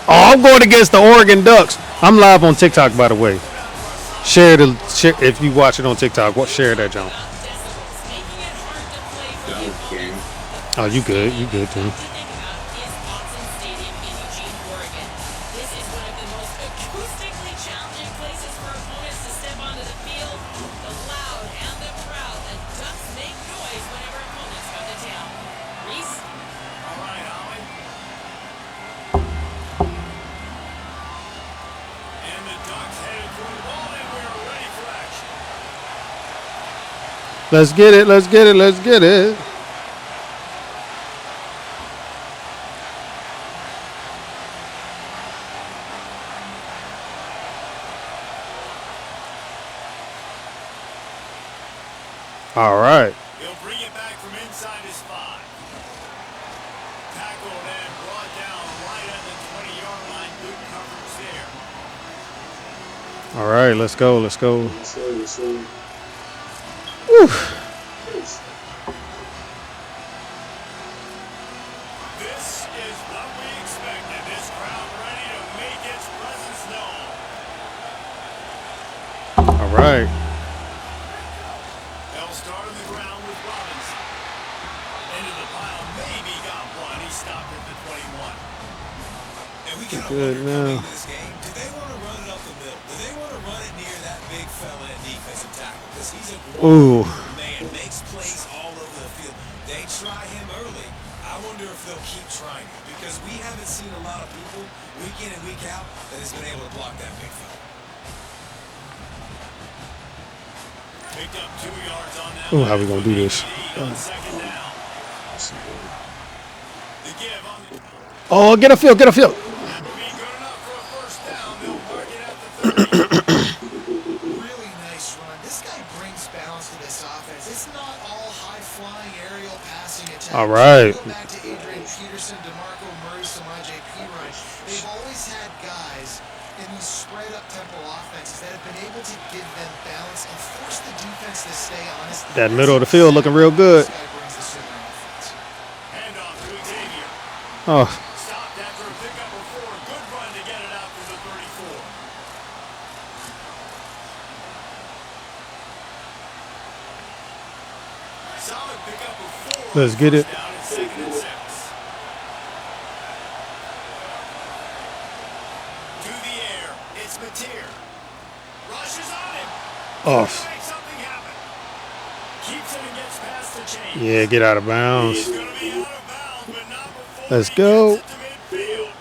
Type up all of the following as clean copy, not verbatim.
Oh, I'm going against the Oregon Ducks. I'm live on TikTok, by the way. Share if you watch it on TikTok. What share that, John? John King. Oh, you good? You good too? Let's get it. Let's get it. Let's get it. All right. He'll bring it back from inside his 5. Tackled and brought down right at the 20-yard line. Good coverage there. All right. Let's go. Let's go. This is what we expected. This crowd ready to make its presence known. All right. They'll start on the ground with Robinson. Into the pile. Maybe got one. He stopped at the 21. And we got Good now. this game. Do they want to run it up the middle? Do they want to run it near that big fella in defensive tackle? Because he's a Ooh. man, makes plays all over the field. They try him early. I wonder if they'll keep trying him because we haven't seen a lot of people week in and week out that has been able to block that big fella. Picked up 2 yards on that. Ooh, how we gonna do this? On second down. The give on the Oh, get a field. Get a field. will be good enough for a first down. They'll mark it at the 30. Really nice run. This guy brings balance to this offense. It's not all high-flying aerial passing attacks. All right. Go back to Adrian Peterson, DeMarco Murray, Samaje Perine. They've always had guys in these spread-up tempo offenses that have been able to give them balance and force the defense to stay honest. That middle of the field looking real good. This guy brings the super offense. Handoff to Xavier. Oh, Stopped after a pickup of 4. Good run to get it out to the 34. Solid pickup of 4. Let's get it. First down and 2nd and 6. To the air. It's Mateer. Rushes on him. oh. Make something happen. Keeps it and gets past the chain. Yeah, get out of He's bounds. going to be out of bounds, but not before Let's he go. gets it to midfield.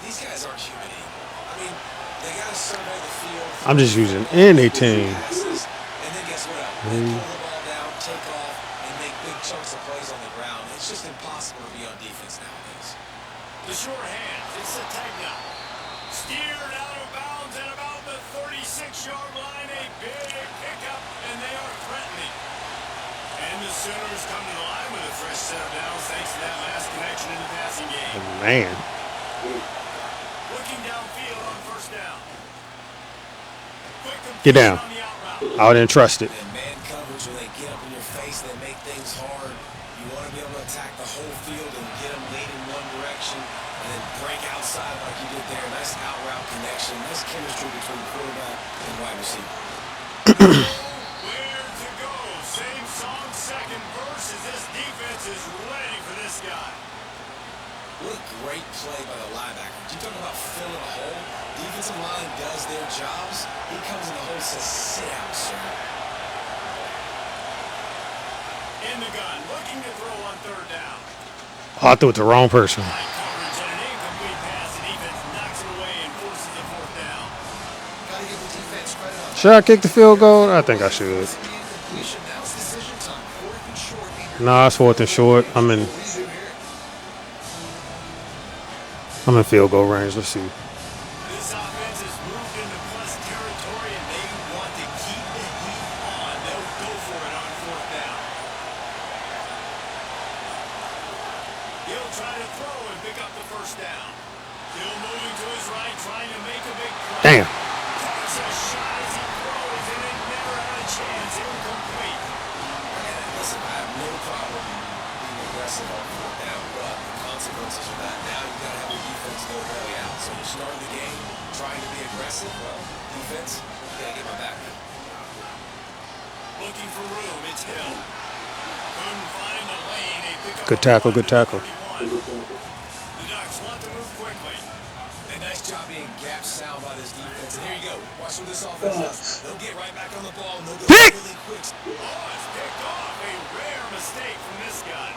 These guys aren't human anymore. I mean, they got to survey the field. I'm just using any team. Passes, and then guess what? They pull the ball down, take off, and make big chunks of plays on the ground. It's just impossible to be on defense nowadays. The short hands. It's Sategna. Steered out of bounds at about the 36-yard line. A big pickup, and they are threatening. And the Sooners come to the line with a fresh set of downs thanks to that last connection in the passing game. Man. Looking downfield on first down. Quick Get down. completion on the out route. I didn't trust it. And man coverage, when they get up in your face, they make things hard. You want to be able to attack the whole field and get them lean in one direction and then break outside like you did there. Nice out route connection. Nice chemistry between quarterback and wide receiver. Where to go? Same song, second verse as this defense is ready for this guy. What a great play by the linebacker. You talk about filling a hole. Defensive line does their jobs. He comes in the hole and says, sit out, sir. In the gun, looking to throw on third down. Oh, I threw it to the wrong person. High coverage and an incomplete pass. The defense knocks it away and forces the fourth down. Gotta give the defense credit on Should I kick the field goal? I think I should. the incompletion. Now it's decision time. 4th and short. Adrian Nah, it's 4th and short. I'm in field goal range. Let's see. This offense has moved into plus territory and they want to keep the heat on. They'll go for it on fourth down. He'll try to throw and pick up the first down. Still moving to his right, trying to make a big play. Damn. Takes a shot as he throws and it never had a chance. Incomplete. And listen, I have no problem being aggressive on fourth down, but the consequences of that now, you got to have your defense offense go belly out. So you start the game trying to be aggressive. Well, defense, you gotta get my back now. Looking for room, it's Hill. Couldn't find the lane. They pick up Good a tackle, run good to the tackle. 31. The Ducks want to move quickly. And nice job being gap sound by this defense. And here you go. Watch what this offense does. They'll get right back on the ball and they'll go Pick! really quick. Oh, it's picked off. A rare mistake from this guy.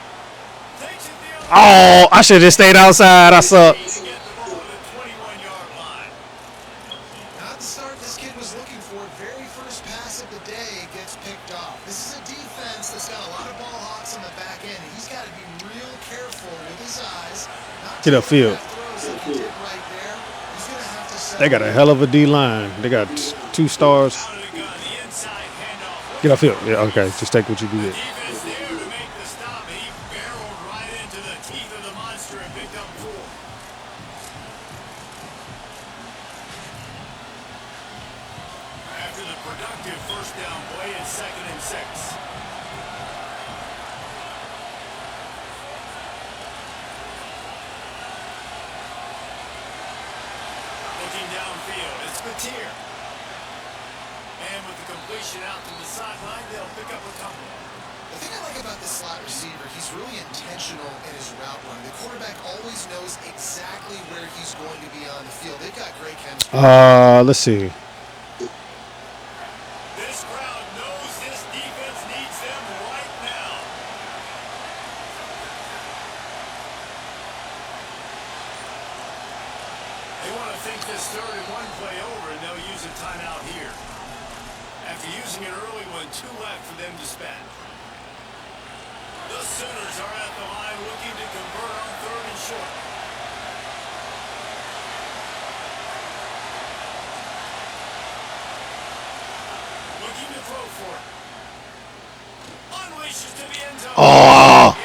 Takes it the other Oh, I should have just stayed outside. I suck. way to get the ball to the 21-yard line. Not the start this kid was looking for. Very first pass of the day gets picked off. This is a defense that's got a lot of ball hawks on the back end. He's got to be real careful with his eyes. Not Get to upfield. make throws like he did right there. He's going to have to settle They got a hell of a D line. They got 2 stars. Out of the gun, the inside handoff. Get upfield. Yeah, okay. Just take what you can get. Defense there to make the stop. He barreled right into the teeth of the monster and picked up 4. After the productive first down play and 2nd and 6. Looking downfield, it's Batir. And with the completion out to the sideline, they'll pick up a couple. The thing I like about this slot receiver, he's really intentional in his route running. The quarterback always knows exactly where he's going to be on the field. They've got great chemistry. Let's see. This crowd knows this defense needs them right now. They want to think this 3rd and 1 play over, and they'll use a timeout here. After using it early, 2 left for them to spend. The Sooners are at the line looking to convert on 3rd and short. Looking to throw for it. Unleashes to the end zone. Oh,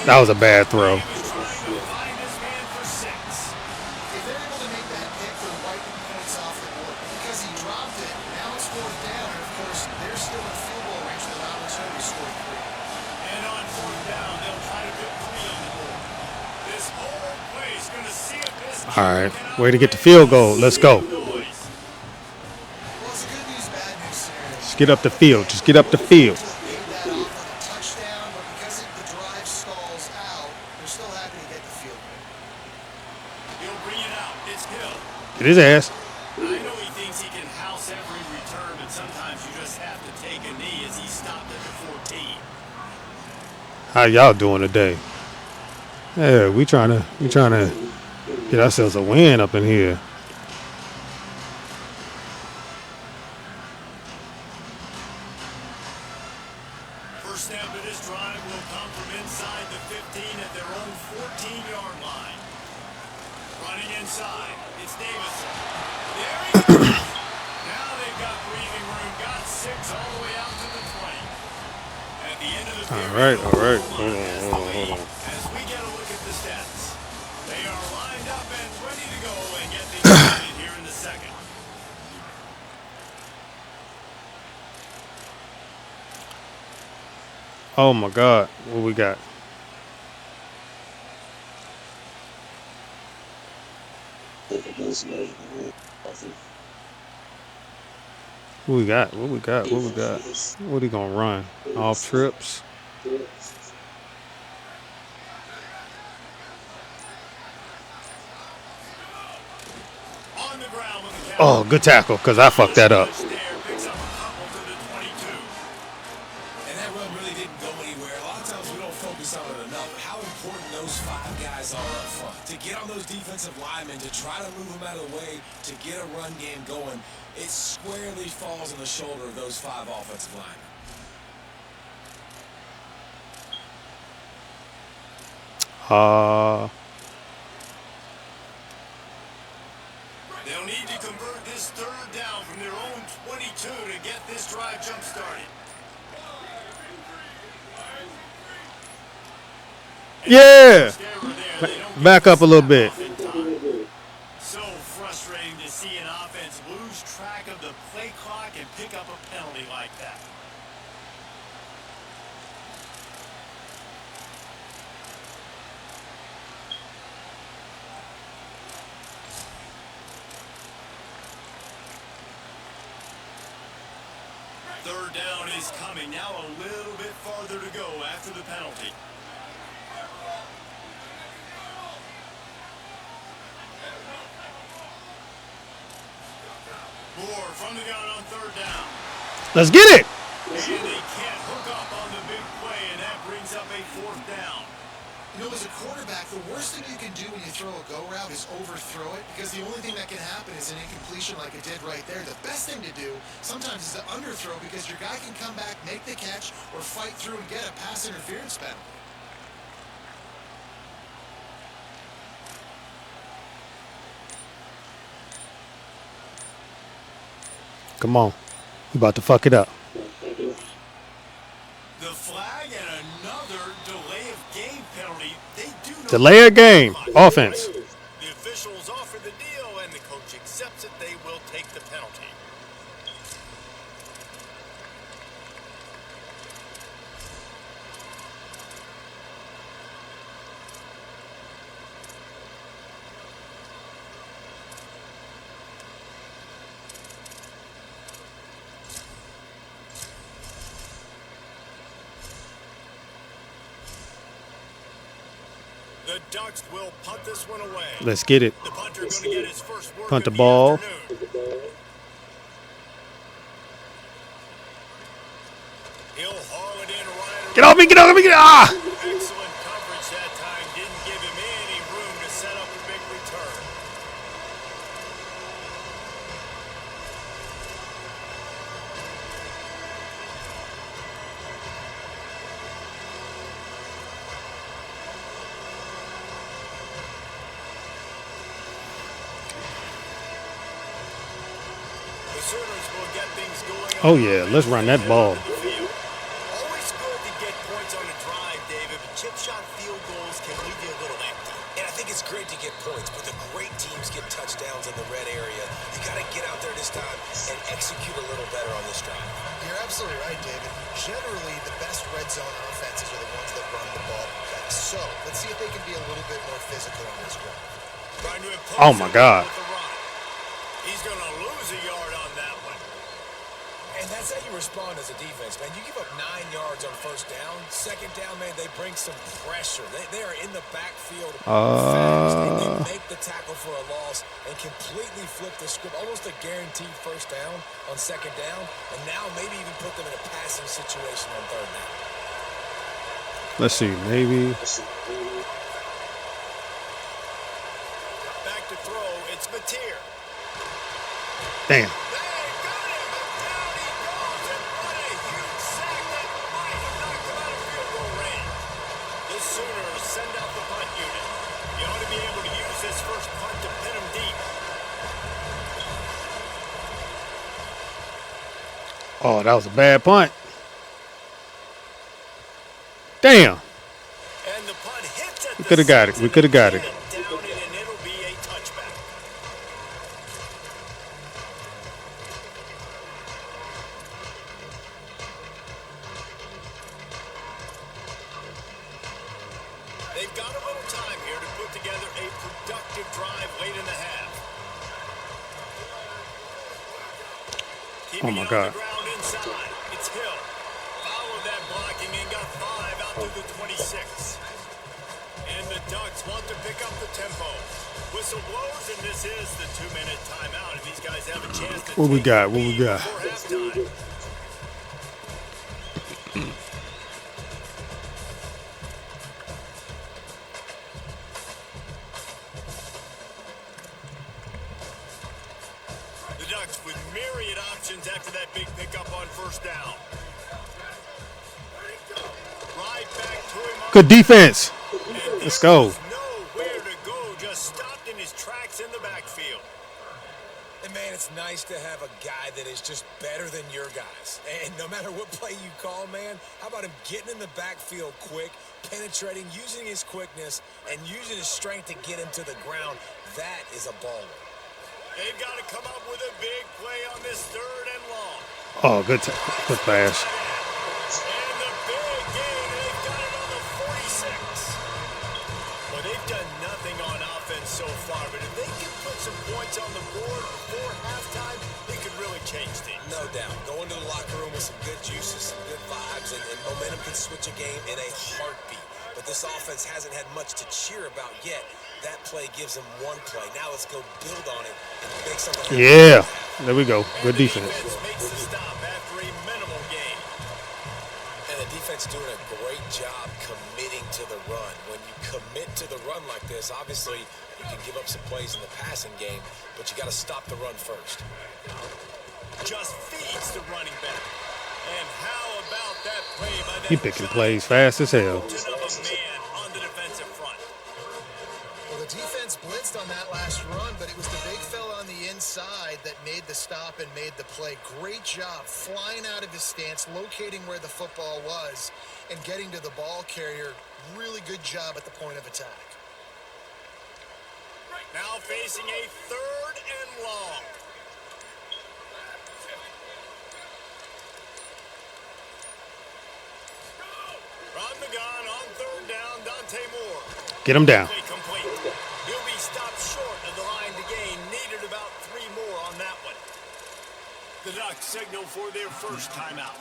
that was a bad throw. He was trying to find his man for 6. If they're able to make that pick, they're wiping points off the board. But because he dropped it, now it's 4th down. And of course, they're still in field goal range with an opportunity to score 3. And on 4th down, they'll try to put 3 on the board. This whole play is going to see if this All right. cannot Way to get the make field goal. Let's go. noise. Well, it's a good news, bad news scenario. Just get up the field. Just get up the field. Paid that off with a touchdown, but because the drive stalls out, they're still happy to get the field goal. He'll bring it out. It's Hill. Get his ass. I know he thinks he can house every return, but sometimes you just have to take a knee as he stopped at the 14. How y'all doing today? Yeah, we trying to get ourselves a win up in here. First snap of this drive will come from inside the 15 at their own 14-yard line. Running inside, it's Davison. There he goes. Now they've got breathing room. Got 6 all the way out to the 20. At the end of the period, All right. Hold on. as we get a look at the stats, they are lined up and ready to go and get things started here in the 2nd. Oh my God, what we got? What we got? What we got? What we got? What he gonna run? Off trips? On the ground with the Oh, good tackle, because I fucked that up. There, picks up a couple to the 22. And that run really didn't go anywhere. A lot of times we don't focus on it enough, but how important those 5 guys are up front. To get on those defensive linemen, to try to move them out of the way, to get a run game going, it squarely falls on the shoulder of those 5 offensive linemen. They'll need to convert this 3rd down from their own 22 to get this drive jump started. Yeah. Scarer there, they don't Back up a little bit. get this off in time. So frustrating to see an offense lose track of the play clock and pick up a penalty like that. is coming. Now a little bit farther to go after the penalty. Moore from the gun on third down. Let's get it. And they can't hook up on the big play, and that brings up a fourth down. You know, as a quarterback, the worst thing you can do when you throw a go route is overthrow it, because the only thing that can happen is an incompletion like it did right there. The best thing to do sometimes is to underthrow, because your guy can come back, make the catch, or fight through and get a pass interference penalty. Come on. You about to fuck it up. The flag and another delay of game penalty. They do know Delay a game. Offense. The officials offer the deal, and the coach accepts it. They will take the penalty. The Ducks will punt this one away. Let's get it. The punter going to get his first work Punt the of ball. afternoon. He'll haul it in right Get off me. Get off me. Ah! Excellent coverage that time. Didn't give him any room to set up a big return. The Sooners will get things going. Oh, yeah. Let's run that ball. Always good to get points on a drive, David, but chip shot field goals can leave you a little empty. And I think it's great to get points, but the great teams get touchdowns in the red area. You got to get out there this time and execute a little better on this drive. You're absolutely right, David. Generally, the best red zone offenses are the ones that run the ball best. So, let's see if they can be a little bit more physical on this drive. Trying to impose Oh, my God. with the run. He's going to lose a yard on that one. And that's how you respond as a defense, man. You give up 9 yards on first down. Second down, man, they bring some pressure. They are in the backfield fast, and they make the tackle for a loss and completely flip the script. Almost a guaranteed first down on second down, and now maybe even put them in a passing situation on third down. Let's see. Maybe. Back to throw. It's Mateer. Damn. They got him. Down he goes, and what a huge sack that might have knocked him out of field goal range. The Sooners send out the punt unit. You ought to be able to use this first punt to pin him deep. Oh, that was a bad punt. Damn. And the punt hits at We the could have got it. We could have got it. Down it, and it'll be a touchback. They've got a little time here to put together a productive drive late in the half. Oh, my God. Keeping it on the ground inside. It's Hill. Followed that blocking and got 5 out to the 26. And the Ducks want to pick up the tempo. Whistle blows, and this is the 2-minute timeout. And these guys have a chance to What we take got? the What we lead got? before halftime. The Ducks with myriad options after that big pickup on first down. Right back to him on Good defense. and Let's there go. was nowhere to go, just stopped in his tracks in the backfield. And, man, it's nice to have a guy that is just better than your guys. And no matter what play you call, man, how about him getting in the backfield quick, penetrating, using his quickness, and using his strength to get him to the ground? That is a baller. They've got to come up with a big play on this third and long. Oh, good pass. And the big gain, they've got it on the 46. Well, they've done nothing on offense so far, but if they can put some points on the board before halftime, they could really change change things. No doubt. Go into the locker room with some good juices, some good vibes, and momentum can switch a game in a heartbeat. But this offense hasn't had much to cheer about yet. That play gives them one play. Now let's go build on it and make something happen. Yeah. There we go. Good And the defense. makes the stop after a minimal gain. And the defense doing a great job committing to the run. When you commit to the run like this, obviously you can give up some plays in the passing game, but you got to stop the run first. Just feeds the running back. And how about that play by that He picking giant plays fast as hell. mountain of a man on the defensive front? Well, the defense blitzed on that last run, but it was the big fella on the inside that made the stop and made the play. Great job flying out of his stance, locating where the football was, and getting to the ball carrier. Really good job at the point of attack. Now facing a 3rd and long. From the gun on 3rd down, Dante Moore. Get him down. Complete. He'll be stopped short of the line to gain. Needed about 3 more on that one. The Ducks signal for their first timeout.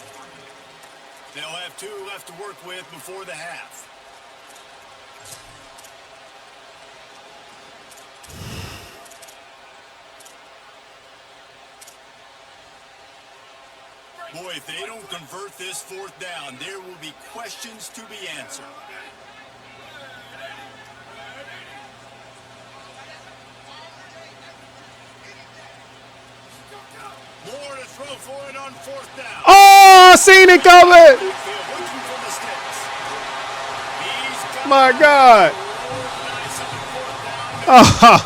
They'll have 2 left to work with before the half. Boy, if they don't convert this 4th down, there will be questions to be answered. More to throw for it on 4th down. Oh, I seen it coming. Looking for the sticks. He's got My God. nice on 4th down.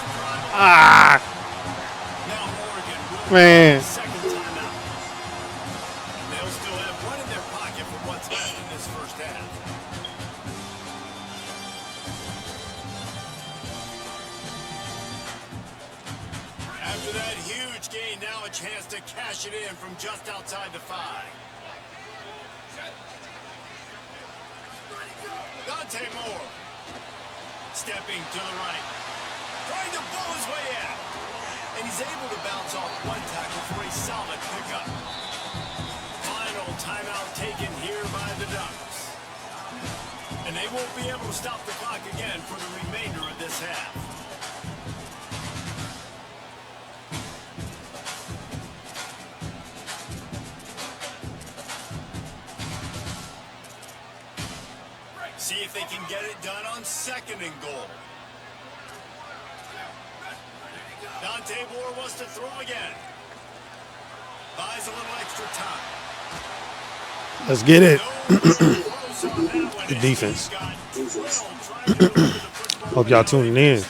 Ah, Now Oregon will man. second timeout. They'll still have one in their pocket for what's left in this first half. After that huge gain, now a chance to cash it in from just outside the 5. Dante Moore stepping to the right, trying to blow his way out. And he's able to bounce off one tackle for a solid pickup. Final timeout taken here by the Ducks. And they won't be able to stop the clock again for the remainder of this half. See if they can get it done on 2nd and goal. Dante Moore wants to throw again. Buys a little extra time. Let's get it. Good defense. Hope y'all tuning in. And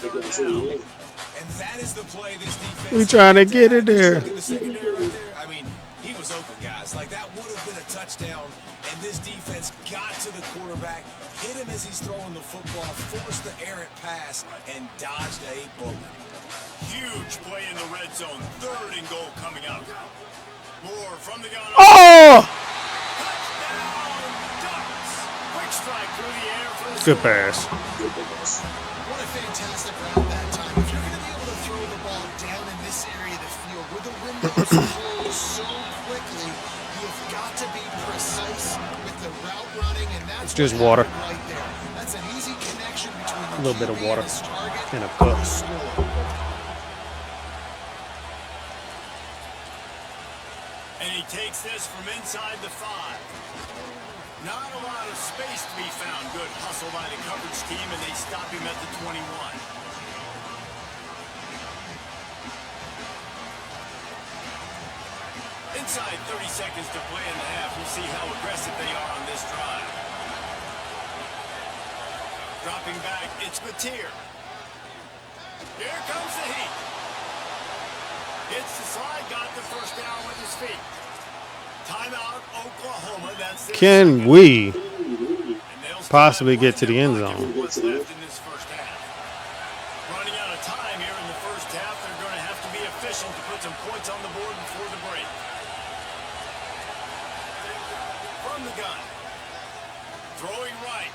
that is the play this defense. We trying to get it there. In the secondary right there, I mean, he was open, guys. Like, that would have been a touchdown, and this defense got to the quarterback, hit him as he's throwing the football, forced the errant pass, and dodged a bullet. Huge play in the red zone. 3rd and goal coming up. Moore from the gun. Oh, Touchdown, Ducks. Quick strike through the air for the good score. pass. What a fantastic route that time. If you're going to be able to throw the ball down in this area of the field where the windows close so quickly, you've got to be precise with the route running, and that's It's just what water. happened right there. That's an easy connection between the A little bit of QB water and his target in a and cup. the score. And he takes this from inside the 5. Not a lot of space to be found. Good hustle by the coverage team, and they stop him at the 21. Inside 30 seconds to play in the half. We'll see how aggressive they are on this drive. Dropping back, it's Mateer. Here comes the heat. It's the slide, got the first down with his feet. Timeout, Oklahoma. That's their Can second. we And they'll still possibly have get one to the in end their pocket zone? for what's left in this first half. Running out of time here in the first half. They're going to have to be efficient to put some points on the board before the break. From the gun. Throwing right.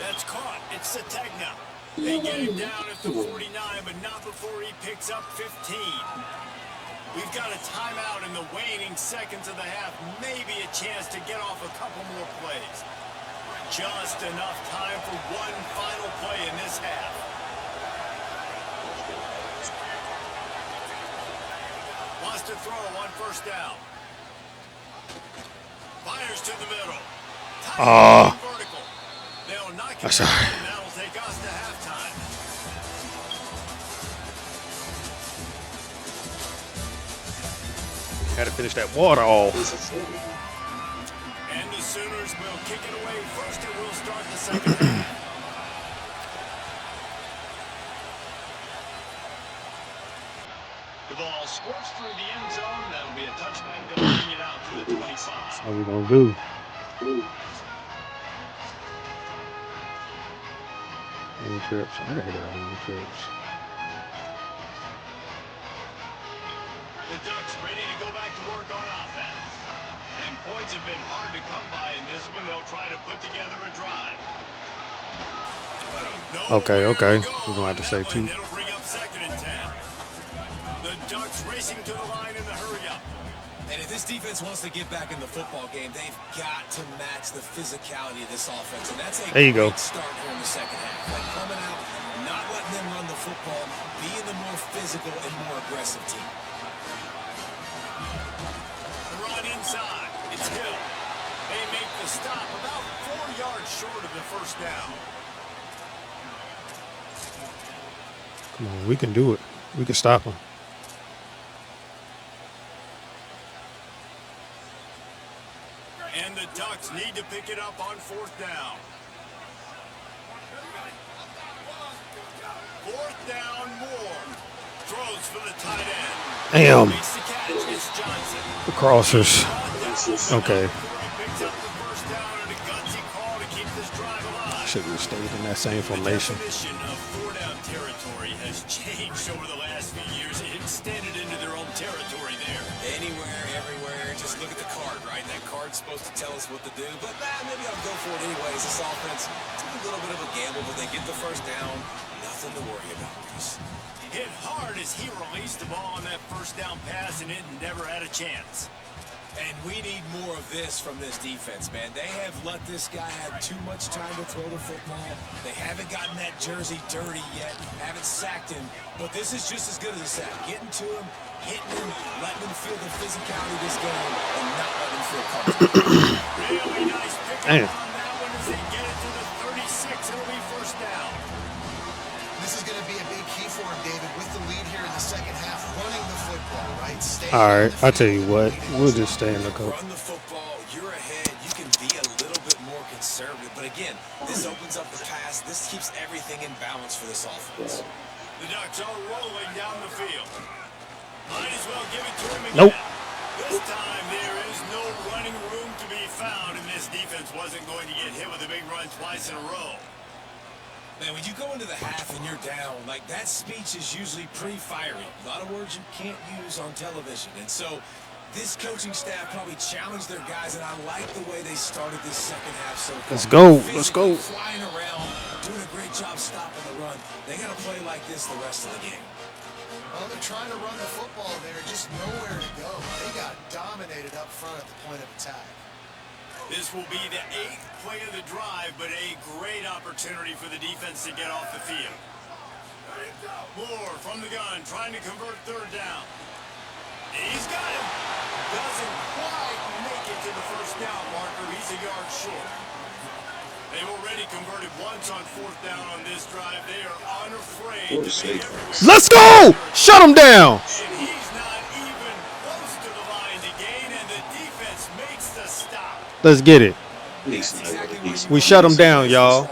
That's caught. It's Sategna. They get him down at the 49, but not before he picks up 15. We've got a timeout in the waning seconds of the half. Maybe a chance to get off a couple more plays. Just enough time for one final play in this half. Wants to throw on 1st down. Fires to the middle. Vertical. They'll knock it down, and that'll take us to halftime. Had to finish that water off. And the Sooners will kick it away first, and we'll start the second half. The ball squirts through the end zone. That'll be a touchback. They'll bring it out to the 25. What we gonna do? Any trips? I gotta get any trips. The Ducks ready to go back to work on offense. And points have been hard to come by in this one. They'll try to put together a drive. Okay. We're gonna have to say 2. It'll bring up 2nd and 10. The Ducks racing to the line in the hurry-up. And if this defense wants to get back in the football game, they've got to match the physicality of this offense. And that's a great start here in the second half. Like coming out, not letting them run the football, being the more physical and more aggressive team. The run inside. It's Hill. They make the stop about 4 yards short of the 1st down. Come on, we can do it. We can stop them. And the Ducks need to pick it up on 4th down. 4th down, Moore. Throws for the tight end. Damn. Makes the catch. It's Johnson. The crossers. Okay. Picks up the 1st down and a gutsy call to keep this drive alive. Should have stayed in that same formation. The definition of 4-down territory has changed over the last few years. It extended into their own territory there. Anywhere, everywhere, just look at the card, right? That card's supposed to tell us what to do, but maybe I'll go for it anyways. This offense took a little bit of a gamble, but they get the 1st down. Nothing to worry about, Reese. Hit hard as he released the ball on that 1st down pass, and it never had a chance. And we need more of this from this defense, man. They have let this guy have too much time to throw the football. They haven't gotten that jersey dirty yet, haven't sacked him. But this is just as good as a sack. Getting to him, hitting him, letting him feel the physicality of this game, and not letting him feel comfortable. Really nice pickup on that one as they get it to the 36. It'll be 1st down. This is going to be a big key for him, David, with the lead here in the second half, running the football, right? All right, I'll tell you what. We'll just stay in the coat. Run the football, you're ahead. You can be a little bit more conservative. But again, this opens up the pass. This keeps everything in balance for this offense. The Ducks are rolling down the field. Might as well give it to him again. Nope. This time there is no running room to be found, and this defense wasn't going to get hit with a big run twice in a row. Man, when you go into the half and you're down, like that speech is usually pretty fiery. A lot of words you can't use on television. And so this coaching staff probably challenged their guys, and I like the way they started this second half so far. Let's go. Let's go. Flying around, doing a great job stopping the run. They got to play like this the rest of the game. Well, they're trying to run the football there, just nowhere to go. They got dominated up front at the point of attack. This will be the 8th play of the drive, but a great opportunity for the defense to get off the field. Moore from the gun, trying to convert 3rd down. He's got him. Doesn't quite make it to the 1st down marker. He's a yard short. They've already converted once on 4th down on this drive. They are unafraid to make every... Let's go! Shut him down. And he's not even close to the line to gain, and the defense makes the stop. Let's get it. Exactly We shut him down, y'all.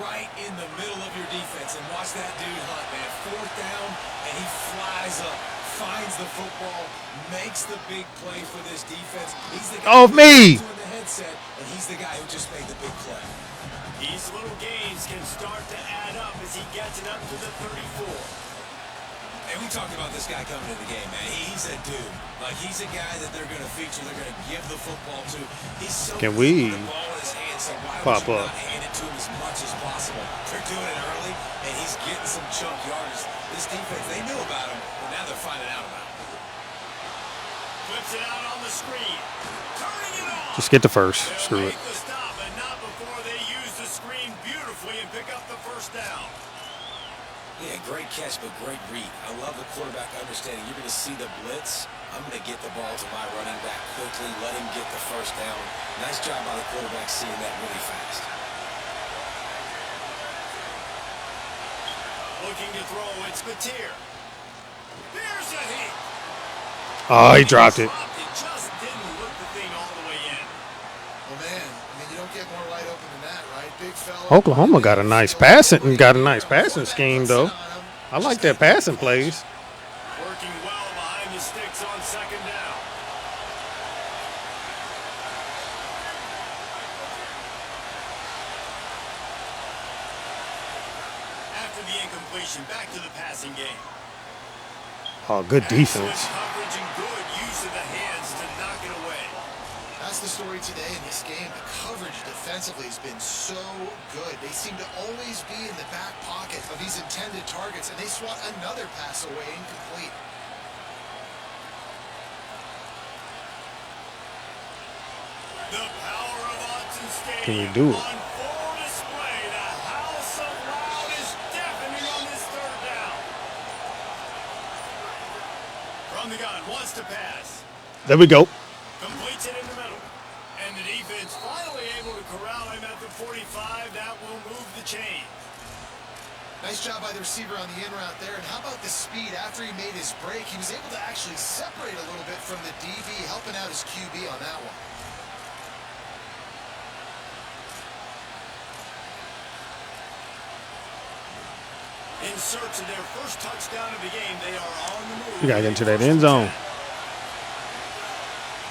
Right in the middle of your defense, and watch that dude hunt, man. 4th down, and he flies up, finds the football, makes the big play for this defense. He's the guy Off me. who's doing the headset, and he's the guy who just made the big play. These little gains can start to add up as he gets it up to the 34. And we talked about this guy coming into the game, man. He's a dude. Like, he's a guy that they're going to feature, they're going to give the football to. He's so Can good we with the ball in his hands, so why pop would you up? not hand it to him as much as possible? They're doing it early, and he's getting some chunk yards. This defense, they knew about him, but now they're finding out about him. Flips it out on the screen. Turning it on. Just get the first. They'll Screw it. make the stop, but not before they use the screen beautifully and pick up the first down. Yeah, great catch, but great read. I love the quarterback understanding. You're going to see the blitz. I'm going to get the ball to my running back quickly, let him get the first down. Nice job by the quarterback seeing that really fast. Looking to throw, it's Mateer. There's a hit. Oh, he dropped it. Just didn't look the thing all the way in. Well, man, I mean, you don't get more wide open than that, right? Big fella. Oklahoma got a nice passing scheme though. I like their passing plays. Working well behind the sticks on second down. After the incompletion, back to the passing game. Oh, good Excellent defense. coverage and good use of the hands to knock it away. That's the story today in this game. The coverage defensively has been so good. They seem to always be in the back pocket of these intended targets, and they swat another pass away incomplete. The power of Autzen Stadium. Can you do it? On full display. The house of loud is deafening on this third down. From the gun, wants to pass. There we go. Completes it in the middle. And the defense finally able to corral him at the 45. That will move the chain. Nice job by the receiver on the in route there. And how about the speed after he made his break? He was able to actually separate a little bit from the DB, helping out his QB on that one. In search of their first touchdown of the game, they are on the move. You gotta get into that end zone.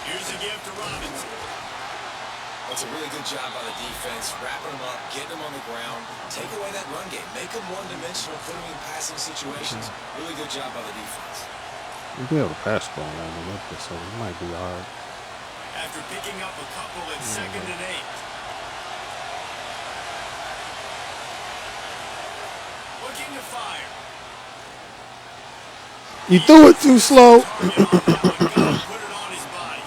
Here's a gift to Robinson. That's a really good job by the defense, wrapping them up, getting them on the ground, take away that run game, make them one-dimensional, put them in passing situations. Really good job by the defense. You'll be able to pass the ball around a little bit, so it might be hard. After picking up a couple at 2nd and 8. Looking to fire. You threw it too slow. Put it on his body.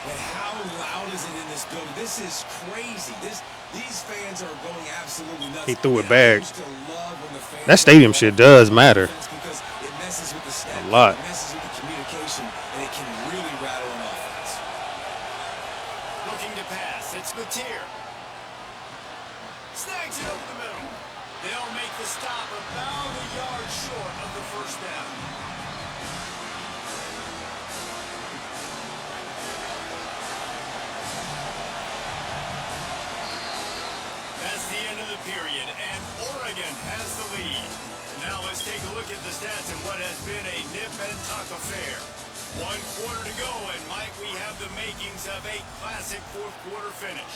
And how loud is it in this building? This is crazy. These fans are going absolutely nuts. He threw it And back. I used to love when the fans That stadium shit does matter. because it messes with the snap, A lot. it messes with the communication, and it can really rattle an offense. Looking to pass. It's Mateer. Snags it over the middle. They'll make the stop about a yard short of the first down. That's the end of the period, and Oregon has the lead. Now let's take a look at the stats in what has been a nip and tuck affair. 1 quarter to go, and Mike, we have the makings of a classic fourth quarter finish.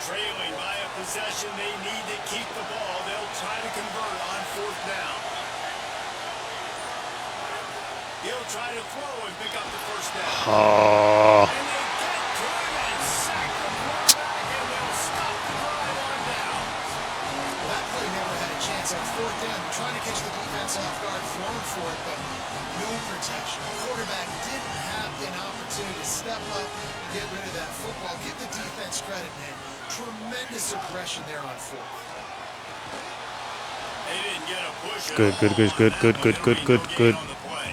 Trailing by a possession, they need to keep the ball. They'll try to convert on 4th down. He'll try to throw and pick up the first down. Oh, And they get to him and sack the quarterback, and they'll stop the drive on down. That play never had a chance on 4th down. They're trying to catch the defense off guard, throwing for it, but no protection. The quarterback didn't have an opportunity to step up and get rid of that football. Give the defense credit, man. Tremendous aggression there on 4th. They didn't get a push at Good, all good, good, on good, that good, one. good, It'll good, be good, no gain good. on the play.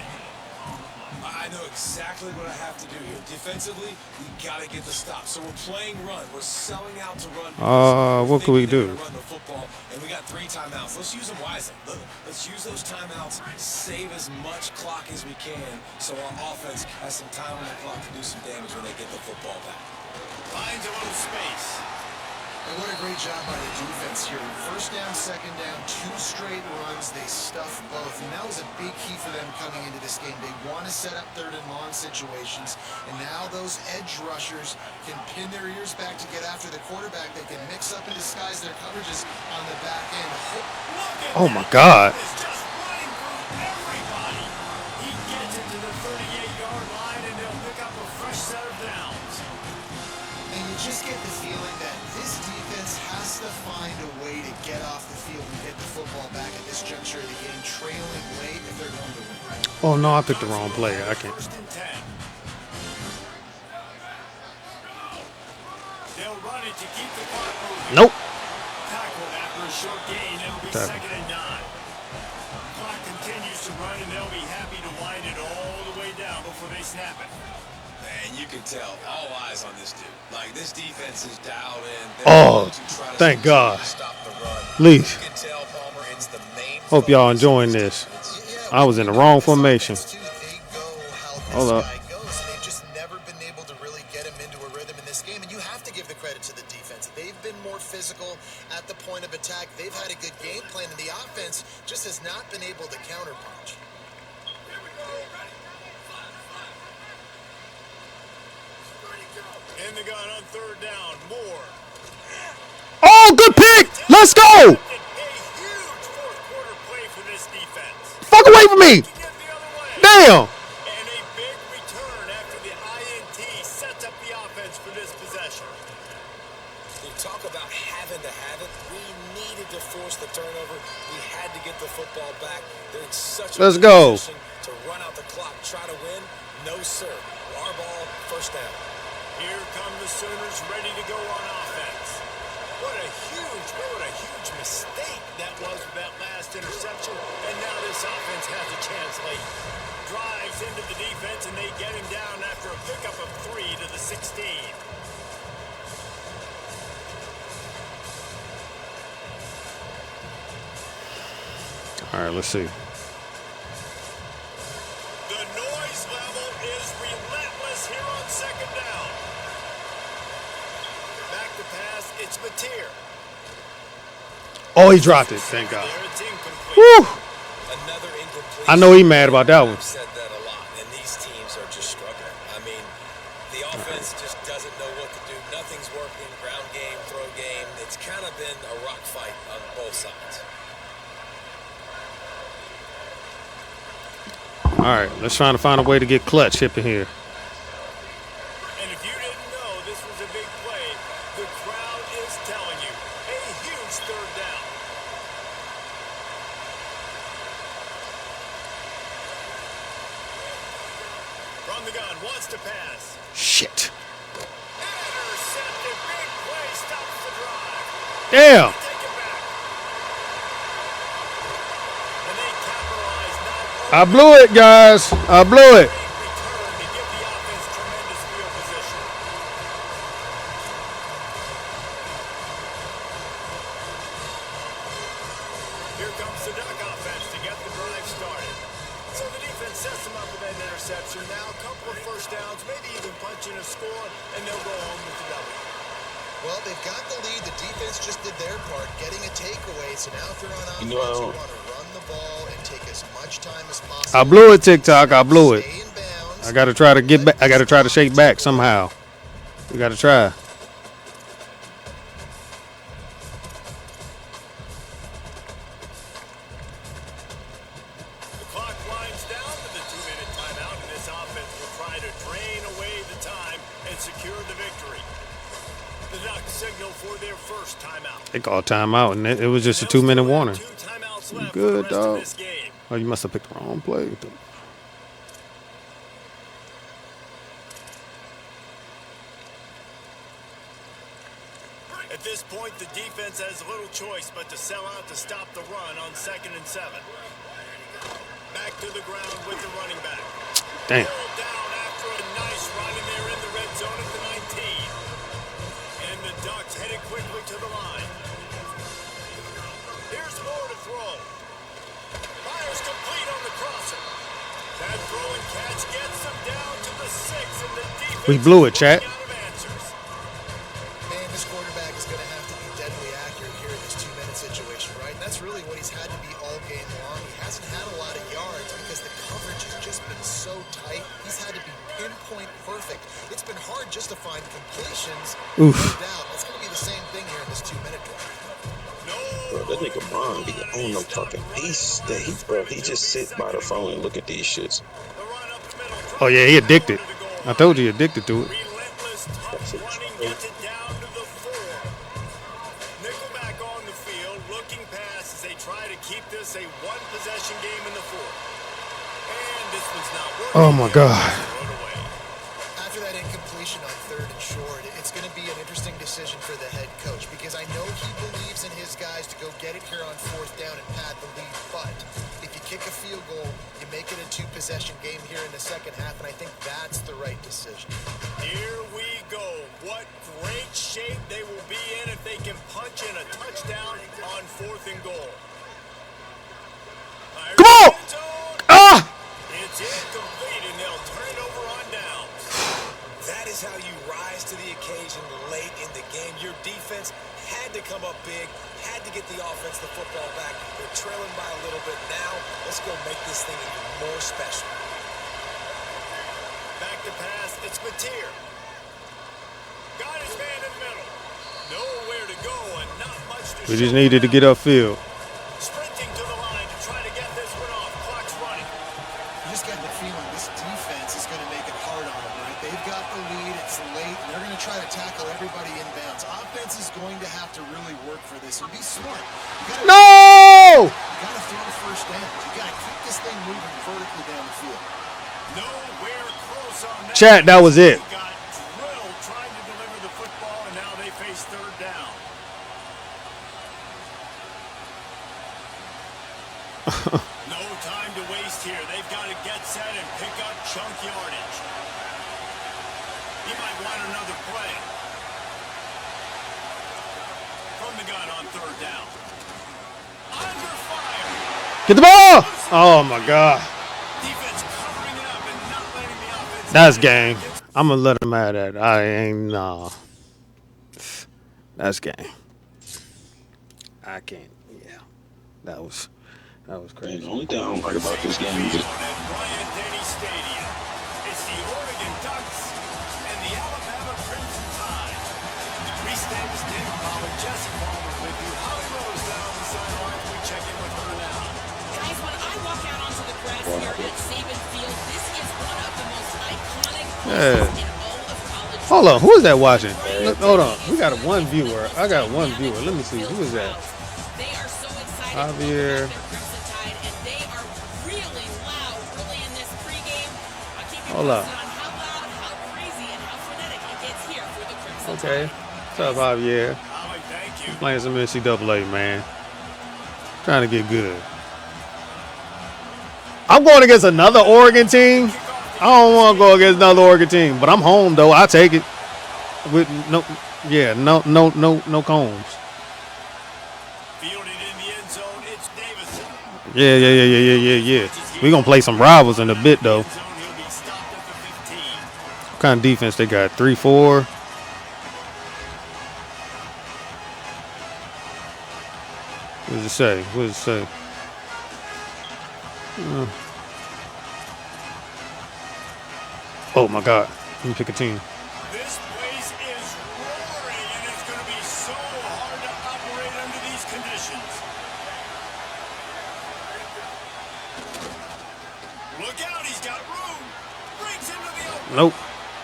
I know exactly what I have to do here. Defensively, we got to get the stop. So we're playing run. We're selling out to run. What can we do? Run the football, and we got 3 timeouts. Let's use them wisely. Let's use those timeouts, save as much clock as we can, so our offense has some time on the clock to do some damage when they get the football back. Finds a little space. And what a great job by the defense here. 1st down, 2nd down, 2 straight runs. They stuffed both. And that was a big key for them coming into this game. They want to set up 3rd and long situations. And now those edge rushers can pin their ears back to get after the quarterback. They can mix up and disguise their coverages on the back end. Oh my God. Is just running through everybody. He gets it to the 38-yard line, and they'll pick up a fresh set Oh no, I picked the wrong player. I can't. First and 10. They'll run it to keep the clock moving. Nope. Tackled after a short gain. It'll be Tackle. second and 9. Clock continues to run, and they'll be happy to wind it all the way down before they snap it. And you can tell all eyes on this dude. Like, this defense is dialed in. Oh, thank God. Stop the run. Please. You can tell, Palmer, it's the main Hope y'all focus enjoying of this. defense. I was in the wrong formation. They go how this Hold up. guy goes. They've just never been able to really get him into a rhythm in this game, and you have to give the credit to the defense. They've been more physical at the point of attack. They've had a good game plan, and the offense just has not been able to counterpunch. In the gun on third down. Moore. Oh, good pick. Let's go. A huge fourth quarter play for this defense. Fuck away from me. Get the other way. Damn. And a big return after the INT sets up the offense for this possession. You talk about having to have it. We needed to force the turnover. We had to get the football back. They're in such a Let's good go. position to run out the clock, try to win. No, sir. Our ball, first down. Here come the Sooners ready to go on offense. What a huge mistake that was with that last interception. And now this offense has a chance late. Drives into the defense, and they get him down after a pickup of 3 to the 16. All right, let's see. The noise level is relentless here on second down. Back to pass, it's Mateer. Oh, he dropped it. Thank God. There it's incomplete. Woo. Another incomplete. I know he mad about that one. I've said that a lot, and these teams are just struggling. I mean, the offense just doesn't know what to do. Nothing's working. Ground game, throw game. It's kind of been a rock fight on both sides. All right, let's try to find a way to get clutch hip in here. And if you didn't know this was a big play, the crowd is telling you. A huge third down. From the gun, wants to pass. Shit. Intercepted, big play, stops the drive. Damn. Take it back. And they capitalize not I blew it, guys. I blew it. return to give the offense tremendous field position. Here comes the Duck offense to get the drive started. So the defense sets them up with that interception. Now a couple of first downs, maybe even punching a score, and they'll go home with the W. Well, they've got the lead. The defense just did their part, getting a takeaway. So now if they're on offense, You know, you want to run the ball and take as much time as possible. I blew it, TikTok. I blew it. Stay in bounds. I got to try to get back. I got to try to shake back somehow. We got to try. The clock winds down to the 2-minute timeout, and this offense will try to drain away the time and secure the victory. The Ducks signal for their first timeout. They called timeout, and it was just a 2-minute warning. 2 timeouts left Good, for the rest dog. of this game. Oh, you must have picked the wrong play. At this point, the defense has little choice but to sell out to stop the run on 2nd and 7. Back to the ground with the running back. Damn. Pulled down after a nice run, and they're in the red zone at the 19. And the Ducks headed quickly to the line. Here's Moore to throw. Fires complete on the crosser. That throw and catch gets them down to the 6, and the defense We blew it, is chat. running out of answers. Man, this quarterback is going to have to be deadly accurate here in this 2-minute situation, right? And that's really what he's had to be all game long. He hasn't had a lot of yards because the coverage has just been so tight. He's had to be pinpoint perfect. It's been hard just to find completions. Oof. No doubt. That's going to be the same thing here in this 2-minute drive. bro, that nigga Bron be on no fucking beast. That he just sit by the phone and look at these shits. Oh yeah, he addicted. I told you, he addicted to it. Relentless, tough running gets it down to the 4. Nickelback on the field, looking past as they try to keep this a one-possession game in the 4th. And this one's not working. Oh my God. After that incompletion on 3rd and short, it's going to be an interesting decision for the head coach because I know he believes in his guys to go get it here on 4th down and pad the lead. But if you kick a field goal, you make it a 2-possession game here in the second half, and I think that's the right decision. Here we go. What great shape they will be in if they can punch in a touchdown on 4th and goal. Come on! Ah! It's incomplete, and they'll turn it over on downs. That is how you rise to the occasion late in the game. Your defense had to come up big, had to get the offense the football back. They're trailing by a little bit now. Let's go make this thing even more special. Back to pass, it's Mateer. Got his man in the middle. Nowhere to go and not much to We just show needed to for get that. upfield. Sprinting to the line to try to get this one off. Clock's running. You just get the feeling this defense is going to make it hard on them, right? They've got the lead, it's late, and they're going to try to tackle everybody inbounds. Offense is going to have to really work for this and be smart. No! You got to throw first down. You got to keep this thing moving vertically down the field. Nowhere close on that. Chat, that was it. He got drilled trying to deliver the football, and now they face 3rd down. No time to waste here. They've got to get set and pick up chunk yardage. He might want another play. From the gun on 3rd down. Under fire. Get the ball! Oh my God. Defense covering it up and not letting the offense. That's game. I'm gonna let him have that. I ain't nah. That's game. I can't. Yeah. That was And crazy. the only thing I don't like about this game is At Bryant-Denny Stadium. It's the Oregon Ducks and the Alabama Crimson Tide. Reese Davis, David Pollard, Jesse Palmer with you. Holly Rose down on the sidelines. We check in with her now. Guys, when I walk out onto the grass here at Saban Field, this is one of the most iconic places in all of college. Hold on, who is that watching? Look, hold on, we got one viewer. I got one viewer. Let me see, who is that? They are so excited Javier. about their Crimson Tide, and they are really loud early in this pregame. I'll keep you Hold posted up. on how loud, how crazy, and how frenetic it gets here for the Crimson Okay. Tide. What's up, Javier? Holly, thank you. Playing some NCAA, man. Trying to get good. I'm going against another Oregon team. I don't want to go against another Oregon team, but I'm home though. I take it with no combs. Fielded in the end zone. It's Davison. Yeah. We gonna play some rivals in a bit though. End zone, he'll be stopped at the 15. What kind of defense they got? 3-4. What does it say? What does it say? Oh my God. Let me pick a team. This place is roaring, and it's going to be so hard to operate under these conditions. Look out, he's got room. Breaks into the open. Nope.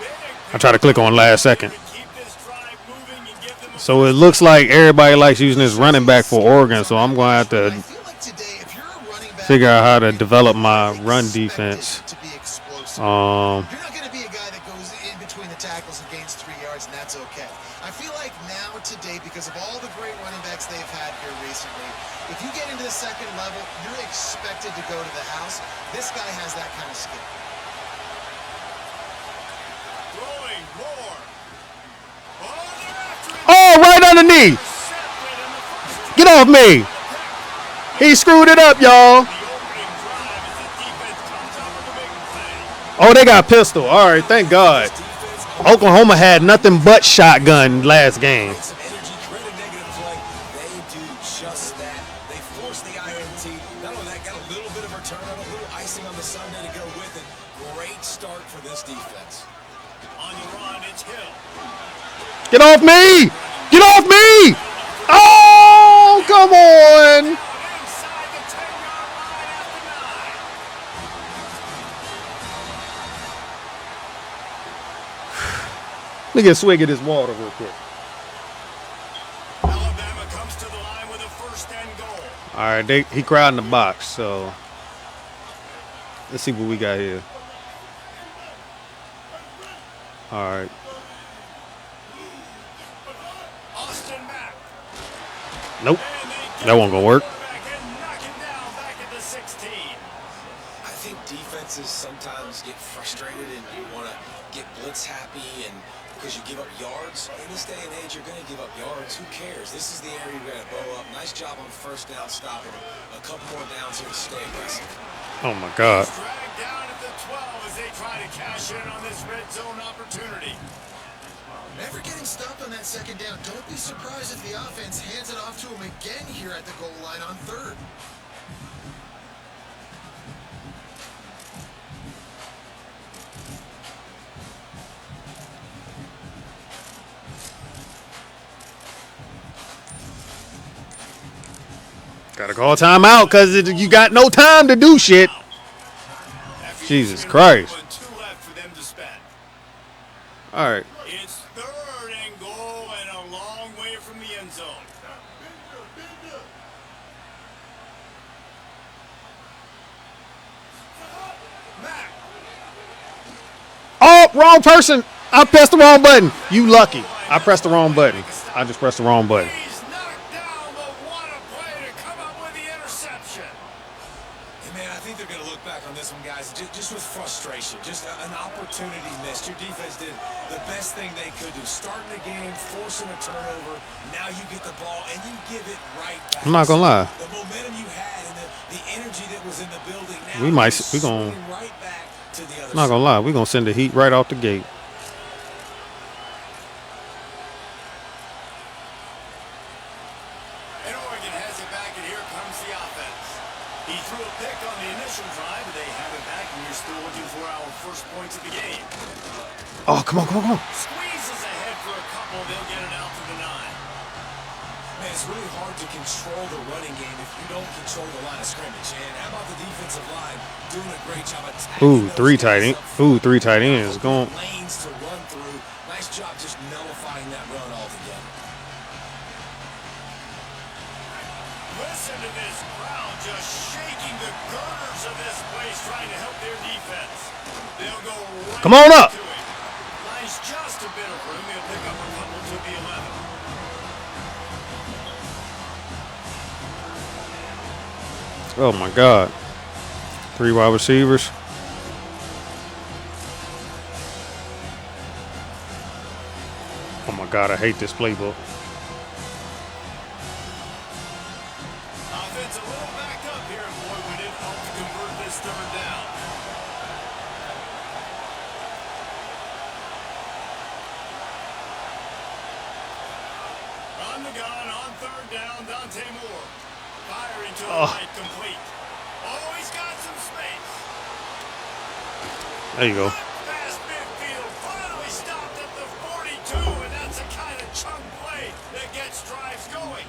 Big I try to click on last second. to keep this drive moving and give them a So it looks like everybody likes using this running back for Oregon, so I'm going to I have feel like today, if you're a running to back, figure out how to develop my run expected defense. to be explosive. Um, You're not going to be a guy that goes in between the tackles and gains 3 yards, and that's okay. I feel like now today, because of all the great running backs they've had here recently, if you get into the second level, you're expected to go to the house. This guy has that kind of skill. throwing more. Oh, they're after him. oh, right underneath. Intercepted in the first Get off me. He screwed it up, y'all. the opening drive as the defense comes up with a big play. Oh, they got pistol. All right, thank God. Oklahoma had nothing but shotgun last game. Some energy, create a negative play. They do just that. They force the INT. Not only that, got a little bit of return on a little icing on the Sunday to go with it. Great start for this defense. On the run, it's Hill. Get off me. Get off me. Oh, come on. Inside the 10-yard line after 9. Let me get a swig of this water real quick. Alabama comes to the line with a first and goal. All right, he cried in the box, so Let's see what we got here. All right. Austin Mack. Nope. And they That won't gonna work. back and knock him down back at the 16. I think defenses sometimes get frustrated and you want to get blitz happy and because you give up yards. In this day and age, you're going to give up yards. Who cares? This is the area you're going to bow up. Nice job on first down stopping him. A couple more downs here to stay aggressive. Oh my God. Dragged down at the 12 as they try to cash in on this red zone opportunity. Never getting stopped on that second down. Don't be surprised if the offense hands it off to him again here at the goal line on third. Gotta call timeout because you got no time to do shit. After Jesus using Christ. 2 left for them to spend. All right. It's third and goal and a long way from the end zone. Mack. Oh, wrong person. I pressed the wrong button. You lucky. I pressed the wrong button. I just pressed the wrong button. He's knocked down, but what a play to come up with the interception. Hey, man, I think they're going to look back on this one, guys, just with frustration. Just an opportunity missed. Your defense did the best thing they could do. Starting the game, forcing a turnover. Now you get the ball, and you give it right back. I'm not gonna lie. The momentum you had and the energy that was in the building. Now We might- you're we gon- swinging right back to the other I'm not gonna lie. We're gonna send the heat right off the gate. And Oregon has it back, and here comes the offense. He threw a pick on the initial drive, but they have it back, and you're still looking for our first points of the game. Oh, come on, come on, come on. Squeezes ahead for a couple. They'll get it out to the 9. Man, it's really hard to control the running game if you don't control the line of scrimmage. And how about the defensive line doing a great job attacking Ooh, those three guys tight end. up front. Ooh, 3 tight ends. Going. Lanes to run through. Nice job just nullifying that run altogether. Listen to this crowd just shaking the girders of this place, trying to help their defense. They'll go right Come on up. to it. Lies just a bit of room. They'll pick up a couple to the 11. Oh my God. 3 wide receivers. Oh my God, I hate this playbook. Offense a little backed up here, and boy, would it help to convert this third down. On the gun, on third down, Dante Moore. Firing to the right, complete. Oh, he's got some space. There you go. Past midfield, finally stopped at the 42, and that's the kind of chunk play that gets drives going.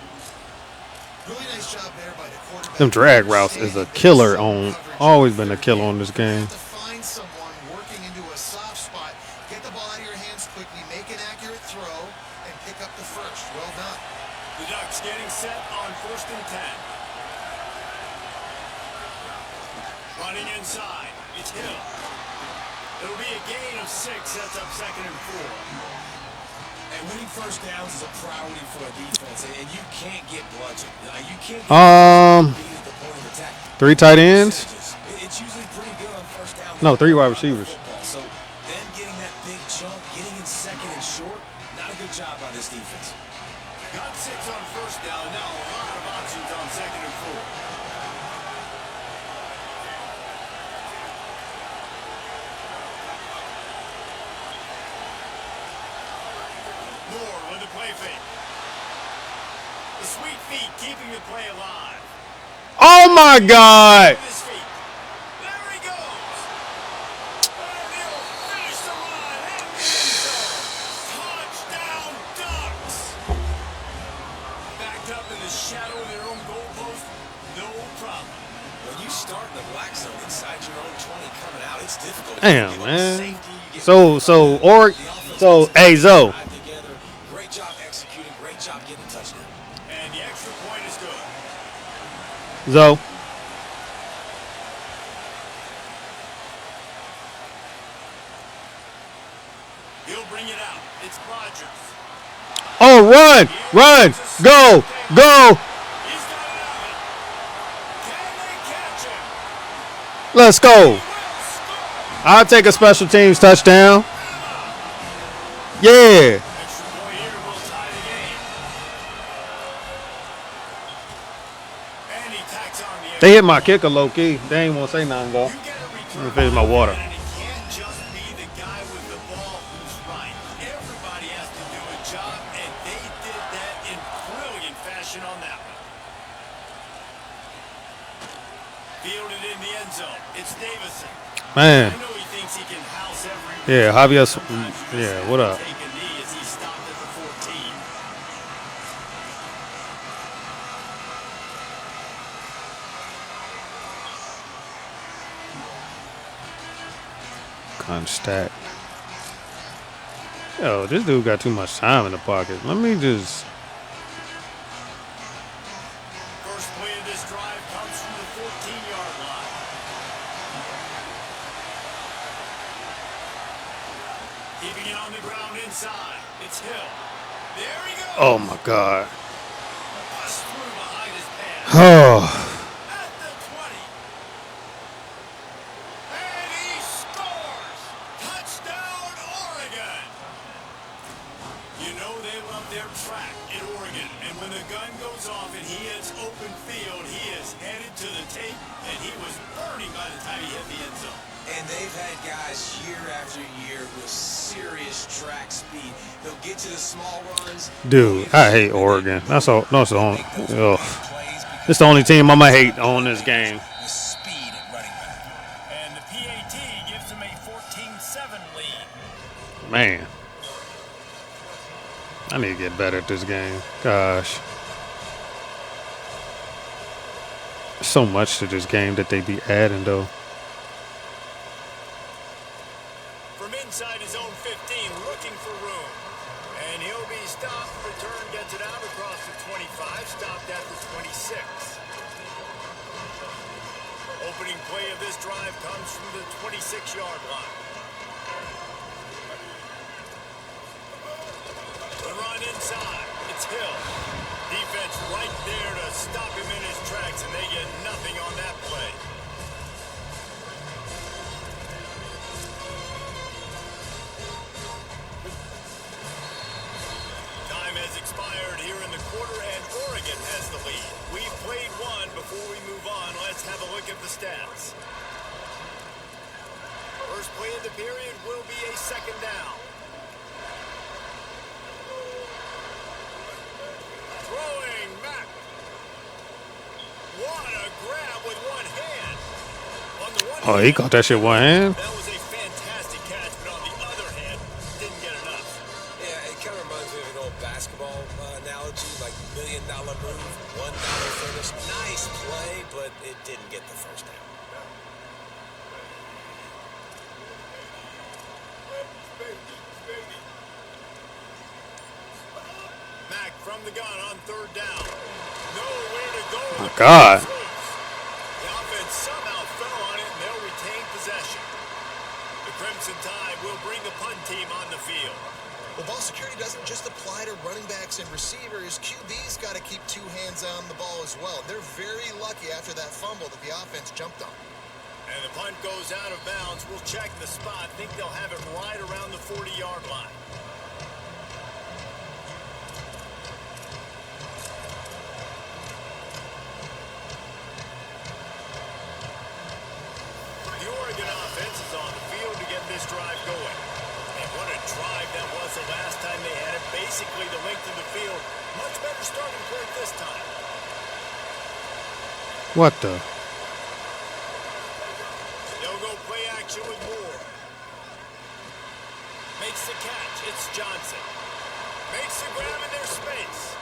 Really nice job there by the quarterback. Them drag routes is a killer on. Always been a killer on this game. To find someone working into a soft spot, get the ball out of your hands quickly, make an accurate throw, and pick up the first. Well done. The Ducks getting set on 1st and 10. Running inside, it's Hill. It'll be a gain of 6, sets up 2nd and 4. And winning first downs is a priority for a defense, and you can't get bludgeoned. You can't get beat at the point of attack. 3 tight ends. It's usually pretty good on first down. No, 3 wide receivers. So then getting that big chunk, getting in 2nd and short, not a good job by this defense. Got 6 on 1st down, now a lot of options on 2nd and 4. Moore with the play fake. The sweet feet keeping the play alive. Oh my God. His feet. There he goes. And he'll finish the line in the end zone. Touchdown, Ducks. Backed up in the shadow of their own goalpost, no problem. When you start in the black zone inside your own 20 coming out, it's difficult. Damn, You get man. safety, you get Hey, Zoe. drive together. Great job executing, great job getting a touchdown. And the extra point is good. Zoe. He'll bring it out. It's Rodgers. Oh, run, go. He's got it on it. Can they catch him? Let's go. Will score. I'll take a special teams touchdown. Yeah. Extra point here will tie the game. And he tacks on the They hit my kicker low key. They ain't want to say nothing though. You get a return. Let me finish my water. And it can't just be the guy with the ball who's right. Everybody has to do a job, and they did that in brilliant fashion on that one. Fielded in the end zone. It's Davison. Man. I know he thinks he can house every. Yeah, Javier. Yeah, what up? Take a knee as he stopped at the 14. Kind of stacked. Yo, this dude got too much time in the pocket. Let me just. First play of this drive comes from the 14-yard line. Keeping it on the ground inside. It's Hill. There he goes. Oh my God. Bust through behind his pass. Oh. At the 20. And he scores. Touchdown, Oregon. You know they love their track in Oregon. And when the gun goes off and he hits open field, he is headed to the tape, and he was burning by the time he hit the end zone. And they've had guys year after year with serious track speed. They'll get to the small runs. Dude, I hate Oregon. That's all. That's the only. Ugh. It's the only team I'm gonna hate on this game. With speed at running back. And the PAT gives him a 14-7 lead. Man, I need to get better at this game. Gosh, so much to this game that they be adding though. From inside his own 15, looking for room. And he'll be stopped. Return gets it out across the 25, stopped at the 26. Opening play of this drive comes from the 26-yard line. The run inside. It's Hill. Defense right there to stop him in his tracks, and they get nothing on that play. Time has expired here in the quarter, and Oregon has the lead. We've played one. Before we move on, let's have a look at the stats. First play of the period will be a second down. Throwing back. What a grab with one hand. On the one Oh, he caught that shit one hand. That was a fantastic catch, but on the other hand, didn't get enough. Yeah, it kind of reminds me of an old basketball analogy, like $1 million move, $1 finish. Nice play, but it didn't get the first down. Mack from the gun on third down. Nowhere to go. My God. The offense somehow fell on it, and they'll retain possession. The Crimson Tide will bring the punt team on the field. Well, ball security doesn't just apply to running backs and receivers. QB's got to keep two hands on the ball as well. They're very lucky after that fumble that the offense jumped on. And the punt goes out of bounds. We'll check the spot. Think they'll have it right around the 40-yard line. The Oregon offense is on the field to get this drive going. And what a drive that was the last time they had it. Basically the length of the field. Much better starting point this time. What the? They'll go play action with Moore. Makes the catch. It's Johnson. Makes the grab in their space.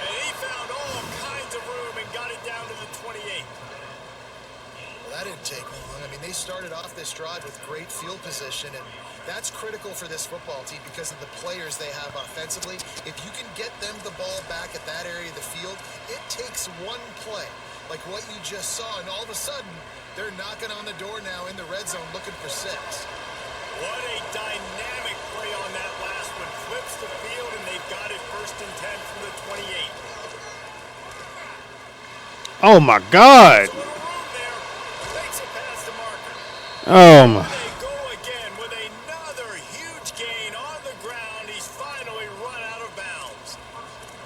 And he found all kinds of room and got it down to the 28. Well, that didn't take long. I mean, they started off this drive with great field position, and that's critical for this football team because of the players they have offensively. If you can get them the ball back at that area of the field, it takes one play, like what you just saw, and all of a sudden, they're knocking on the door now in the red zone looking for 6. What a dynamic play on that last one. Flips the field, and they've got it 1st and 10 from the 28. Oh my God. A little room there. Makes it past the marker. Oh my. They go again with another huge gain on the ground. He's finally run out of bounds.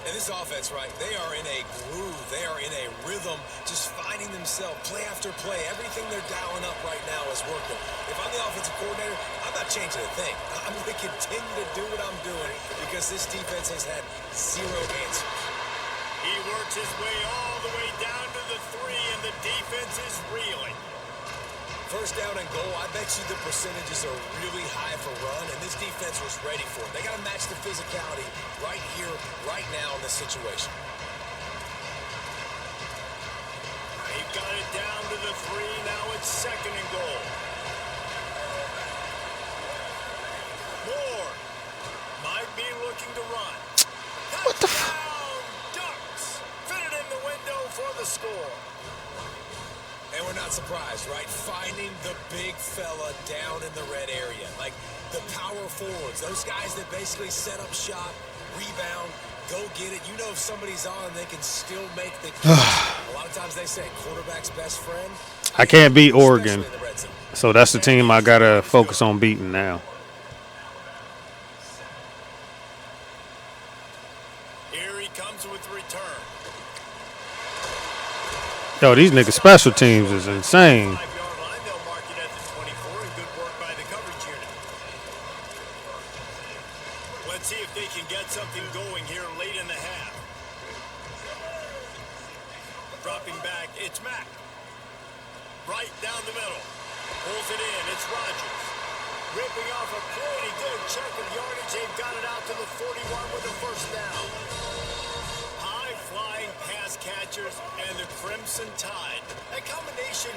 And this offense, right, they are in a groove. They are in a rhythm, just finding themselves play after play. Everything they're dialing up right now is working. If I'm the offensive coordinator, I'm not changing a thing. I'm going to continue to do what I'm doing because this defense has had zero answers. He works his way all the way down to the 3, and the defense is reeling. First down and goal, I bet you the percentages are really high for run, and this defense was ready for it. They got to match the physicality right here, right now in this situation. They've got it down to the 3. Now it's 2nd and goal. Moore might be looking to run. What the Touchdown, Ducks. Fit it in the window for the score. And we're not surprised, right? Finding the big fella down in the red area. Like the power forwards, those guys that basically set up shop, rebound, go get it. You know if somebody's on, they can still make the catch. A lot of times they say quarterback's best friend. I can't beat Oregon. Especially in the red zone. So that's the team I gotta focus on beating now. Here he comes with the return. Yo, these niggas special teams is insane. 5-yard line, they'll mark it at the 24, and good work by the coverage unit. Let's see if they can get something going here late in the half. Dropping back, it's Mack. Right down the middle. Pulls it in, it's Rodgers. Ripping off a pretty good chunk of yardage. They've got it out to the 41 with the 1st down. High-flying pass catchers and the Crimson Tide. That combination.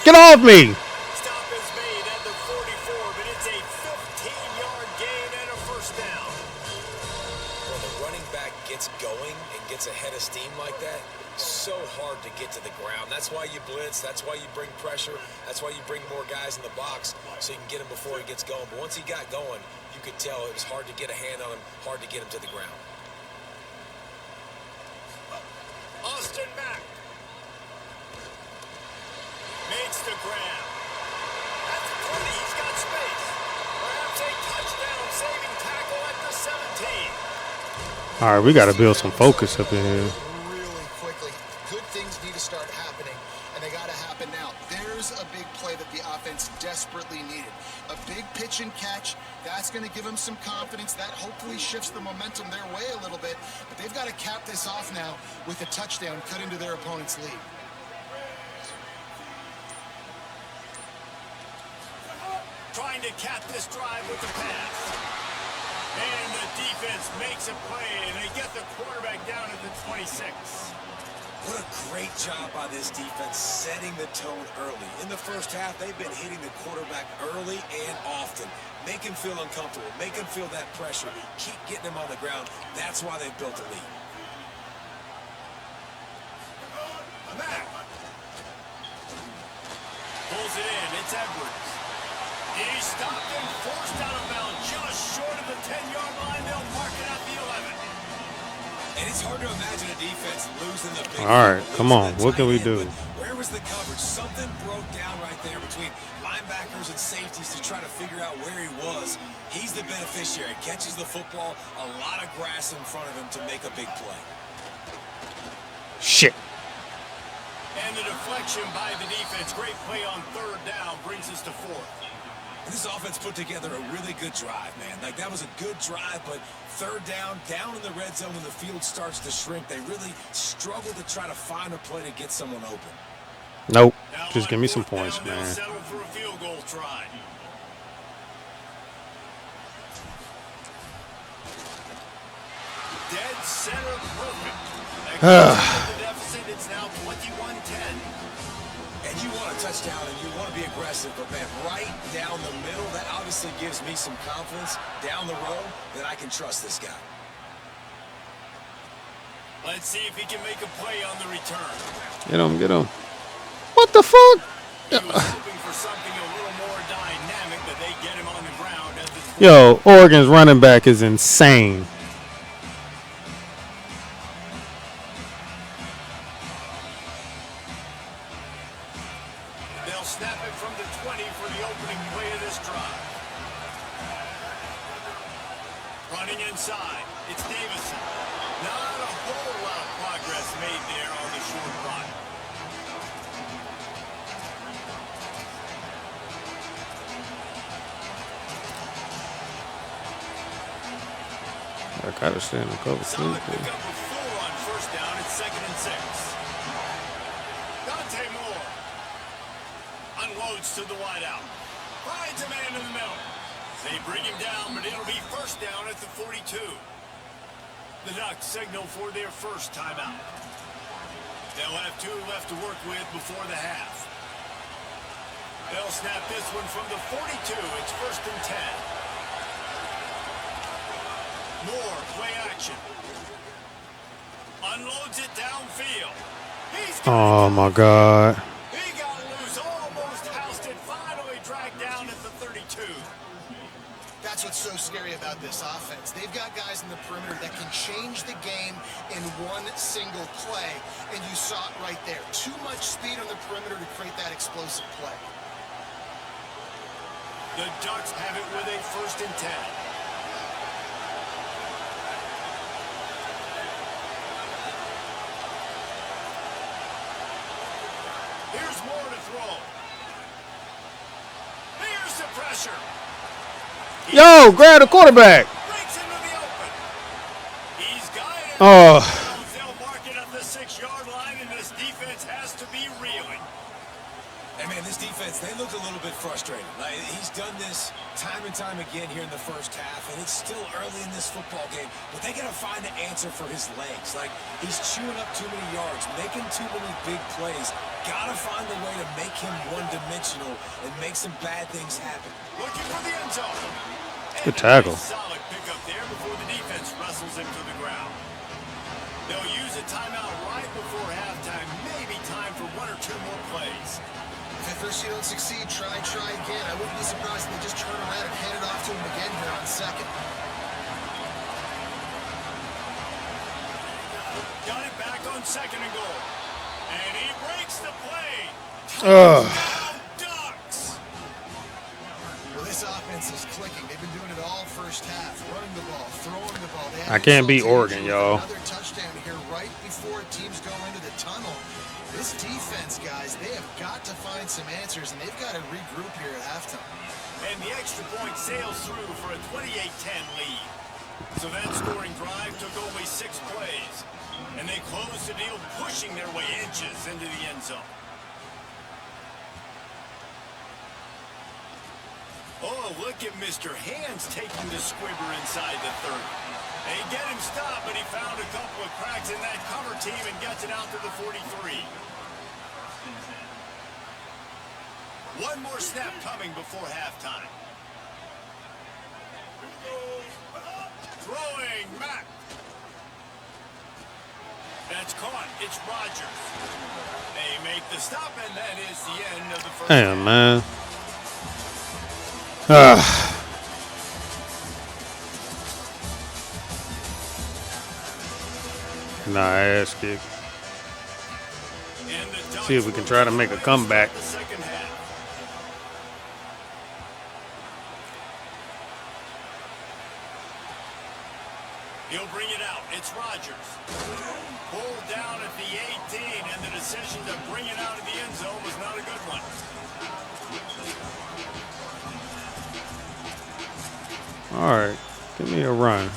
Get off me! Stop is made at the 44, but it's a 15-yard gain and a 1st down. When the running back gets going and gets ahead of steam like that, so hard to get to the ground. That's why you blitz. That's why you bring pressure. That's why you bring more guys in the box so you can get him before he gets going. But once he got going, you could tell it was hard to get a hand on him, hard to get him to the ground. Austin Mack makes the grab. At the 20, he's got space. Perhaps a touchdown saving tackle at the 17. All right, we gotta build some focus up in here. Really quickly. Good things need to start happening, and they got to happen now. There's a big play that the offense desperately needed. A big pitch and catch. That's going to give them some confidence. That hopefully shifts the momentum their way a little bit. But they've got to cap this off now with a touchdown cut into their opponent's lead. Trying to cap this drive with the pass. And the defense makes a play, and they get the quarterback down at the 26. What a great job by this defense setting the tone early. In the first half, they've been hitting the quarterback early and often. Make him feel uncomfortable. Make him feel that pressure. Keep getting him on the ground. That's why they've built a lead. Mack pulls it in. It's Edwards. He's stopped and forced out of bounds just short of the 10-yard line. They'll mark it at the 11. And it's hard to imagine a defense losing the big. All right, come on. What can we do? Where was the coverage? Something broke down right there between linebackers and safeties to try to figure out where he was. He's the beneficiary. Catches the football, a lot of grass in front of him to make a big play. Shit. And the deflection by the defense. Great play on 3rd down brings us to 4th. And this offense put together a really good drive, man. Like, that was a good drive, but 3rd down in the red zone when the field starts to shrink, they really struggle to try to find a play to get someone open. Nope. Now Just on give me some 4th points, down, they'll man. settle for a field goal try. Dead center perfect. The deficit, it's now 21-10. And you want a touchdown and you want to be aggressive, but man, right down the middle, that obviously gives me some confidence down the road that I can trust this guy. Let's see if he can make a play on the return. Get him, get him. What the fuck? He was hoping for something a little more dynamic, but they get Yo, Oregon's running back is insane. They'll snap it from the 20 for the opening play of this drive. Running inside, it's Davison. Not a whole lot of progress made there on the short run. I gotta stand a couple Solid sleep. pickup with 4 on first down. It's 2nd and 6. Dante Moore unloads to the wideout. Finds a man in the middle. They bring him down, but it'll be first down at the 42. The Ducks signal for their first timeout. They'll have 2 left to work with before the half. They'll snap this one from the 42. It's 1st and 10. Moore, play action. Unloads it downfield. He's Oh my God. He got loose, almost housed it, finally dragged down at the 32. That's what's so scary about this offense. They've got guys in the perimeter that can change the game in one single play, and you saw it right there. Too much speed on the perimeter to create that explosive play. The Ducks have it with a 1st and 10. Here's Moore to throw. Here's the pressure. Yo, grab the quarterback. Breaks into the open. He's got it. Oh, They'll mark it at the 6-yard line, and this defense has to be reeling. Hey, man, this defense, they look a little bit frustrated. Like, he's done this time and time again here in the first half, and it's still early in this football game, but they got to find an answer for his legs. Like, he's chewing up too many yards, making too many big plays. Got to find a way to make him one-dimensional and make some bad things happen. Looking for the end zone. Good tackle. Solid pickup there before the defense wrestles him to the ground. They'll use a timeout right before halftime. Maybe time for 1 or 2 more plays. If at first you don't succeed, try again. I wouldn't be surprised if they just turn around and hand it off to him again here on 2nd. Got it back on 2nd and goal. And he breaks the play. Ugh. Touchdown, Ducks. Well, this offense is clicking. They've been doing it all first half. Running the ball, throwing the ball. I can't beat Oregon, y'all. Another touchdown here right before teams go into the tunnel. This defense, guys, they have got to find some answers, and they've got to regroup here at halftime. And the extra point sails through for a 28-10 lead. So that scoring drive took only 6 plays. And they closed the deal, pushing their way inches into the end zone. Oh, look at Mr. Hands taking the squibber inside the 30. They get him stopped, but he found a couple of cracks in that cover team and gets it out to the 43. One more snap coming before halftime. Throwing Mack. That's caught. It's Rodgers. They make the stop, and that is the end of the first damn, half. man. Nah, ass kick. And the Ducks See if we can try to make a comeback. the second half. He'll bring it out. It's Rodgers. Pulled down at the 18, and the decision to bring it out of the end zone was not a good one. All right, give me a run.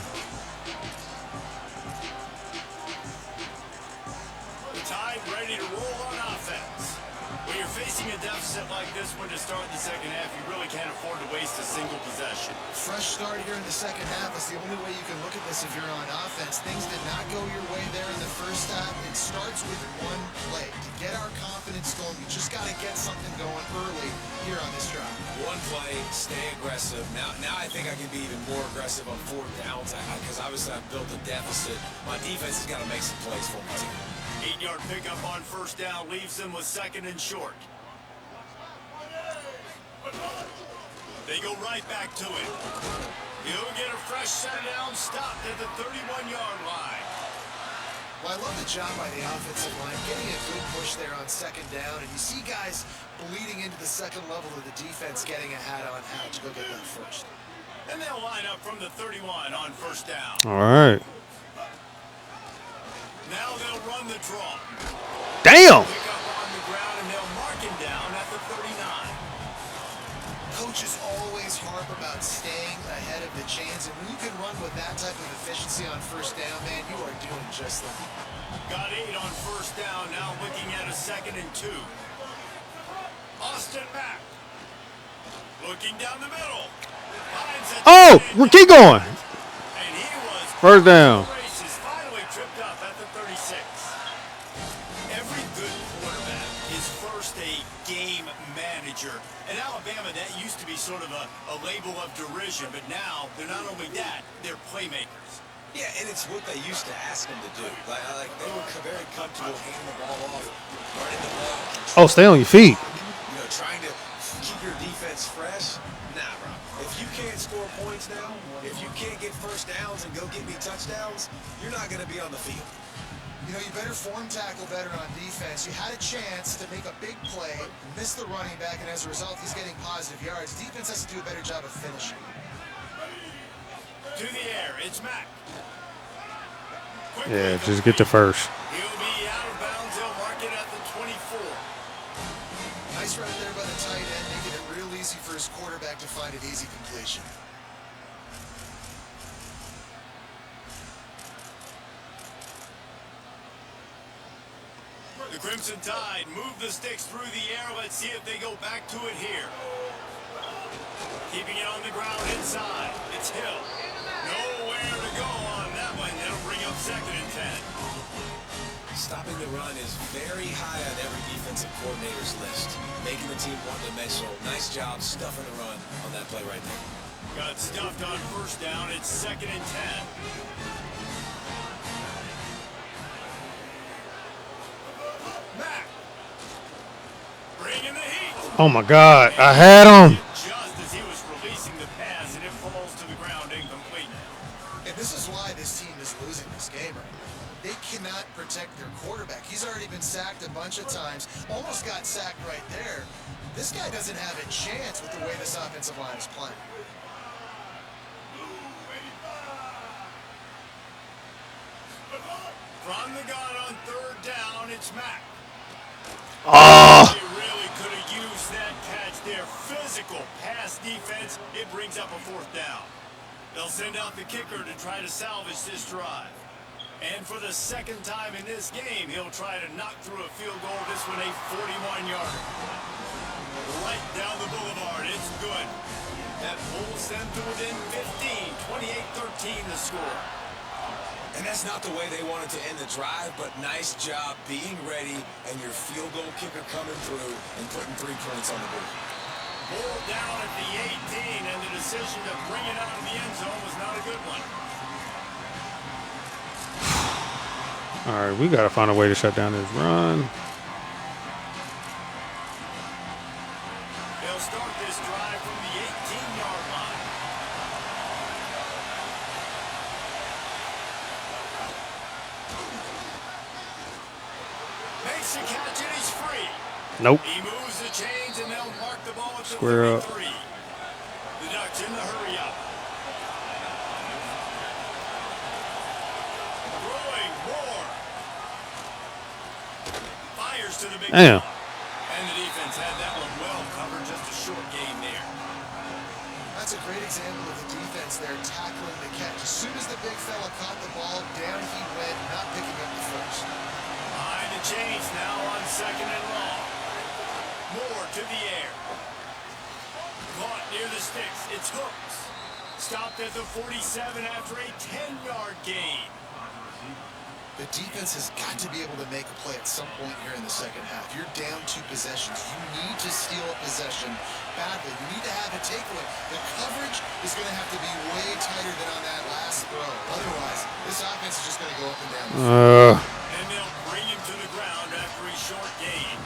The Tide ready to roll on offense. When you're facing a deficit like this one to start the second half, you really can't afford to waste a single possession. Fresh start here in the second half is the only way you can look at this if you're on offense. Things did not go your way there in the first half. It starts with one play. To get our confidence going, we just got to get something going early here on this drive. One play, stay aggressive. Now I think I can be even more aggressive on 4th downs because obviously I've built a deficit. My defense has got to make some plays for me too. 8-yard pickup on first down leaves them with 2nd and short. They They go right back to it. He'll get a fresh set down, stopped at the 31-yard line. Well, I love the job by the offensive line, getting a good push there on second down, and you see guys bleeding into the second level of the defense getting a hat on how to go get that first. And they'll line up from the 31 on first down. All right. Now they'll run the draw. Damn. Pick up on the ground, and they'll mark him down at the 39. Coaches always harp about staying ahead of the chains, and when you can run with that type of efficiency on first down, man, you are doing just that. Got 8 on first down, now looking at a 2nd and 2. Austin Mack. Looking down the middle. Oh, keep going. And he was First down. races, finally tripped up at the 36. Every good quarterback is first a game manager. In Alabama, that used to be sort of a label of derision, but now they're not only that, they're playmakers. Yeah, and it's what they used to ask them to do. Like they were very comfortable handing the ball off, running the ball. Oh, stay on your feet. You know, trying to keep your defense fresh. Nah, bro. If you can't score points now, if you can't get first downs and go get me touchdowns, you're not going to be on the field. You know, you better form tackle better on defense. You had a chance to make a big play, miss the running back, and as a result, he's getting positive yards. Defense has to do a better job of finishing. To the air, it's Mack. Yeah, just get the first. He'll be out of bounds. They'll mark it at the 24. Nice run there by the tight end, making it real easy for his quarterback to find an easy completion. The Crimson Tide move the sticks through the air. Let's see if they go back to it here. Keeping it on the ground inside. It's Hill. Nowhere to go on that one. That'll bring up 2nd and 10. Stopping the run is very high on every defensive coordinator's list, making the team one-dimensional. Nice job stuffing the run on that play right there. Got stuffed on first down. It's 2nd and 10. Mack. Bringing the heat. Oh my God, I had him. Just as he was releasing the pass, and it falls to the ground incomplete. And this is why this team is losing this game right now. They cannot protect their quarterback. He's already been sacked a bunch of times, almost got sacked right there. This guy doesn't have a chance with the way this offensive line is playing. From the gun on third down, it's Mack. Oh, They really could have used that catch there. Physical pass defense. It brings up a 4th down. They'll send out the kicker to try to salvage this drive. And for the 2nd time in this game, he'll try to knock through a field goal. This one a 41-yarder. Right down the boulevard. It's good. That pulls them to within 15. 28-13 the score. And that's not the way they wanted to end the drive, but nice job being ready and your field goal kicker coming through and putting 3 points on the board. Ball down at the 18, and the decision to bring it out of the end zone was not a good one. all right. We gotta find a way to shut down this run. They'll start this drive from the 18-yard line. Makes the catch and he's free. Nope. He moves the chains and they'll mark the ball at the Square up. 33. The Ducks in the hurry up. Throwing Moore. Fires to the big Damn. spot. And the defense had that one well covered. Just a short gain there. That's a great example of the defense there tackling the catch. As soon as the big fella caught the ball, down he went, not picking up the first. Behind the chains now on 2nd and long. Moore to the air. Caught near the sticks. It's Hooks. Stopped at the 47 after a 10-yard gain. The defense has got to be able to make a play at some point here in the second half. You're down 2 possessions. You need to steal a possession badly. You need to have a takeaway. The coverage is going to have to be way tighter than on that last throw. Otherwise, this offense is just going to go up and down the field. And they'll bring him to the ground after a short gain.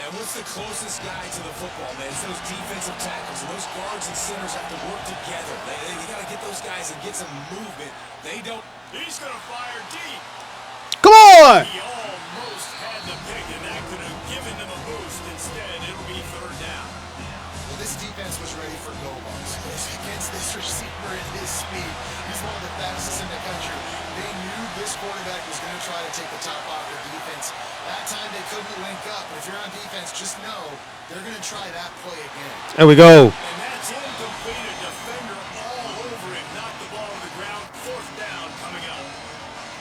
And what's the closest guy to the football, man? It's those defensive tackles. Those guards and centers have to work together. They got to get those guys and get some movement. They don't. He's going to fire deep. Come on! He almost had the pick, and that could have given them a boost. Instead, it'll be third down. Well, this defense was ready for go balls. Against this receiver and his speed, he's one of the fastest in the country. They knew this quarterback was going to try to take the top off the defense. That time they couldn't link up. But if you're on defense, just know they're going to try that play again. There we go. And that's incomplete. A defender all over him. Knocked the ball to the ground. Fourth down coming up.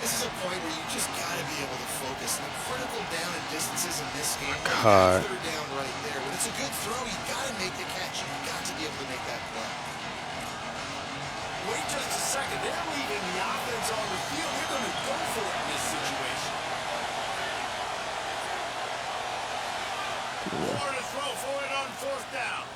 This is a point where you just got to be able to focus. The critical down and distances in this game. God. Third down right there. When it's a good throw, you got to make the catch. You got to be able to make that play. Wait just a second. They're leaving the offense on the field. They're going to go for it in this situation. More to throw for it on fourth down.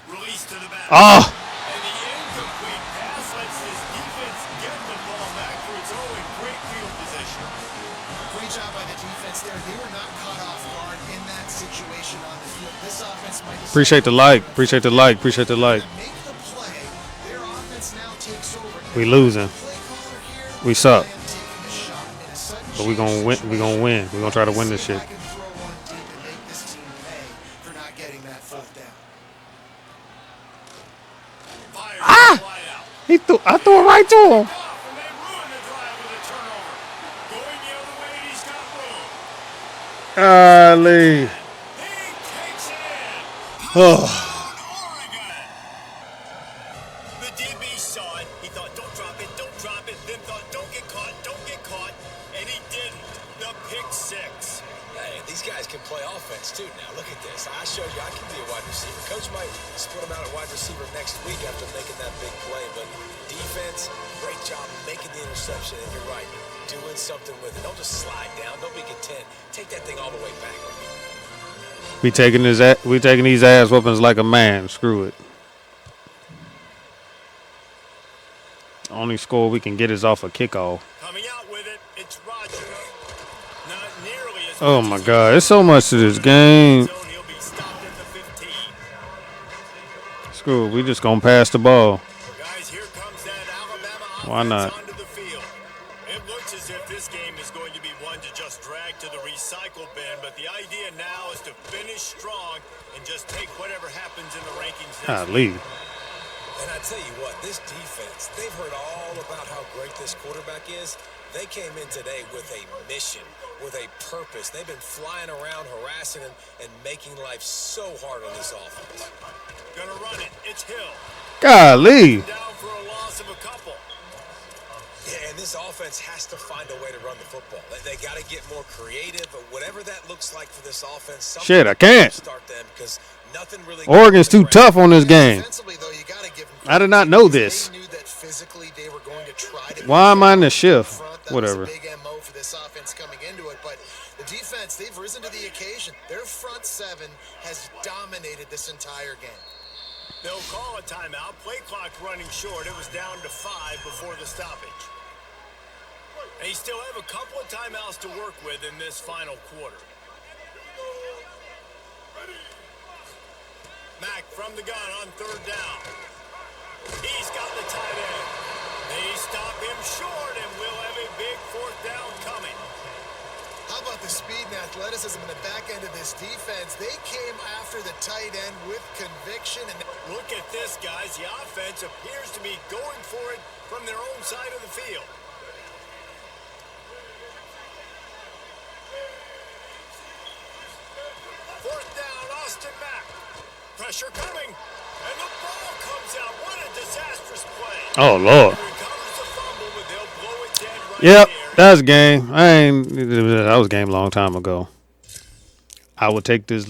Release to the back. Oh, And the incomplete pass lets this defense get the ball back for its own great field position. Great job by the defense there. They were not caught off guard in that situation on the field. This offense might decide appreciate the like. Appreciate the like. Appreciate the like. to make the play. Their offense now takes over. We losing. Play caller here, We suck. I am taking a shot. In a sudden But we gonna win. We gonna win. We gonna try to win this see if shit. I can throw one deep and make this team pay for not getting that fourth down. Fires the wide out. He threw. I threw it right to him. Off, and they ruin the drive with a turnover. Going the other way, and he's got room. Golly. He takes it in. Oh. Oregon. The DB saw it. He thought, don't drop it, don't drop it. Then thought, don't get caught, and he didn't. The pick six. Hey, these guys can play offense too now. Look at this. I showed you I can be a wide receiver. Coach might split him out at wide receiver next week after making that big play. But defense, great job making the interception. And you're right, doing something with it. Don't just slide down. Don't be content. Take that thing all the way back. We taking these ass whoopings like a man. Screw it. Only score we can get is off a kickoff. Coming out with it, it's Roger. Not nearly as Oh much my as God, he there's so much to this game. zone. He'll be stopped at the 15. Screw it. We just gonna pass the ball. Guys, here comes that Alabama offense Why not? onto the field. It looks as if this game is going to be one to just drag to the recycle bin, but the idea now is to finish strong and just take whatever happens in the rankings next week. Golly. And I tell you what, this defense, they've heard all about how great this quarterback is. They came in today with a mission, with a purpose. They've been flying around, harassing him, and making life so hard on this offense. Gonna run it. It's Hill. Golly. Down for a loss of a couple. Yeah, and this offense has to find a way to run the football. They got to get more creative, but whatever that looks like for this offense, Shit, I can't. start them because nothing really. Oregon's too tough on this game. Defensively, though, you got to give them I did not know this. They knew that physically they were going to try to Why am I in the shift? front. That Whatever. was a big MO for this offense coming into it, but the defense, they've risen to the occasion. Their front seven has dominated this entire game. They'll call a timeout. Play clock running short. It was down to 5 before the stoppage. They still have a couple of timeouts to work with in this final quarter. Mack from the gun on third down. He's got the tight end. They stop him short, and we'll have a big fourth down coming. How about the speed and athleticism in the back end of this defense? They came after the tight end with conviction. And Look at this, guys. The offense appears to be going for it from their own side of the field. Fourth down, Austin Mack. Pressure coming, and the ball comes out. What a disastrous play. Oh Lord. Recovers the fumble, but they'll blow it dead right Yep, there. that's game. That was game a long time ago. I would take this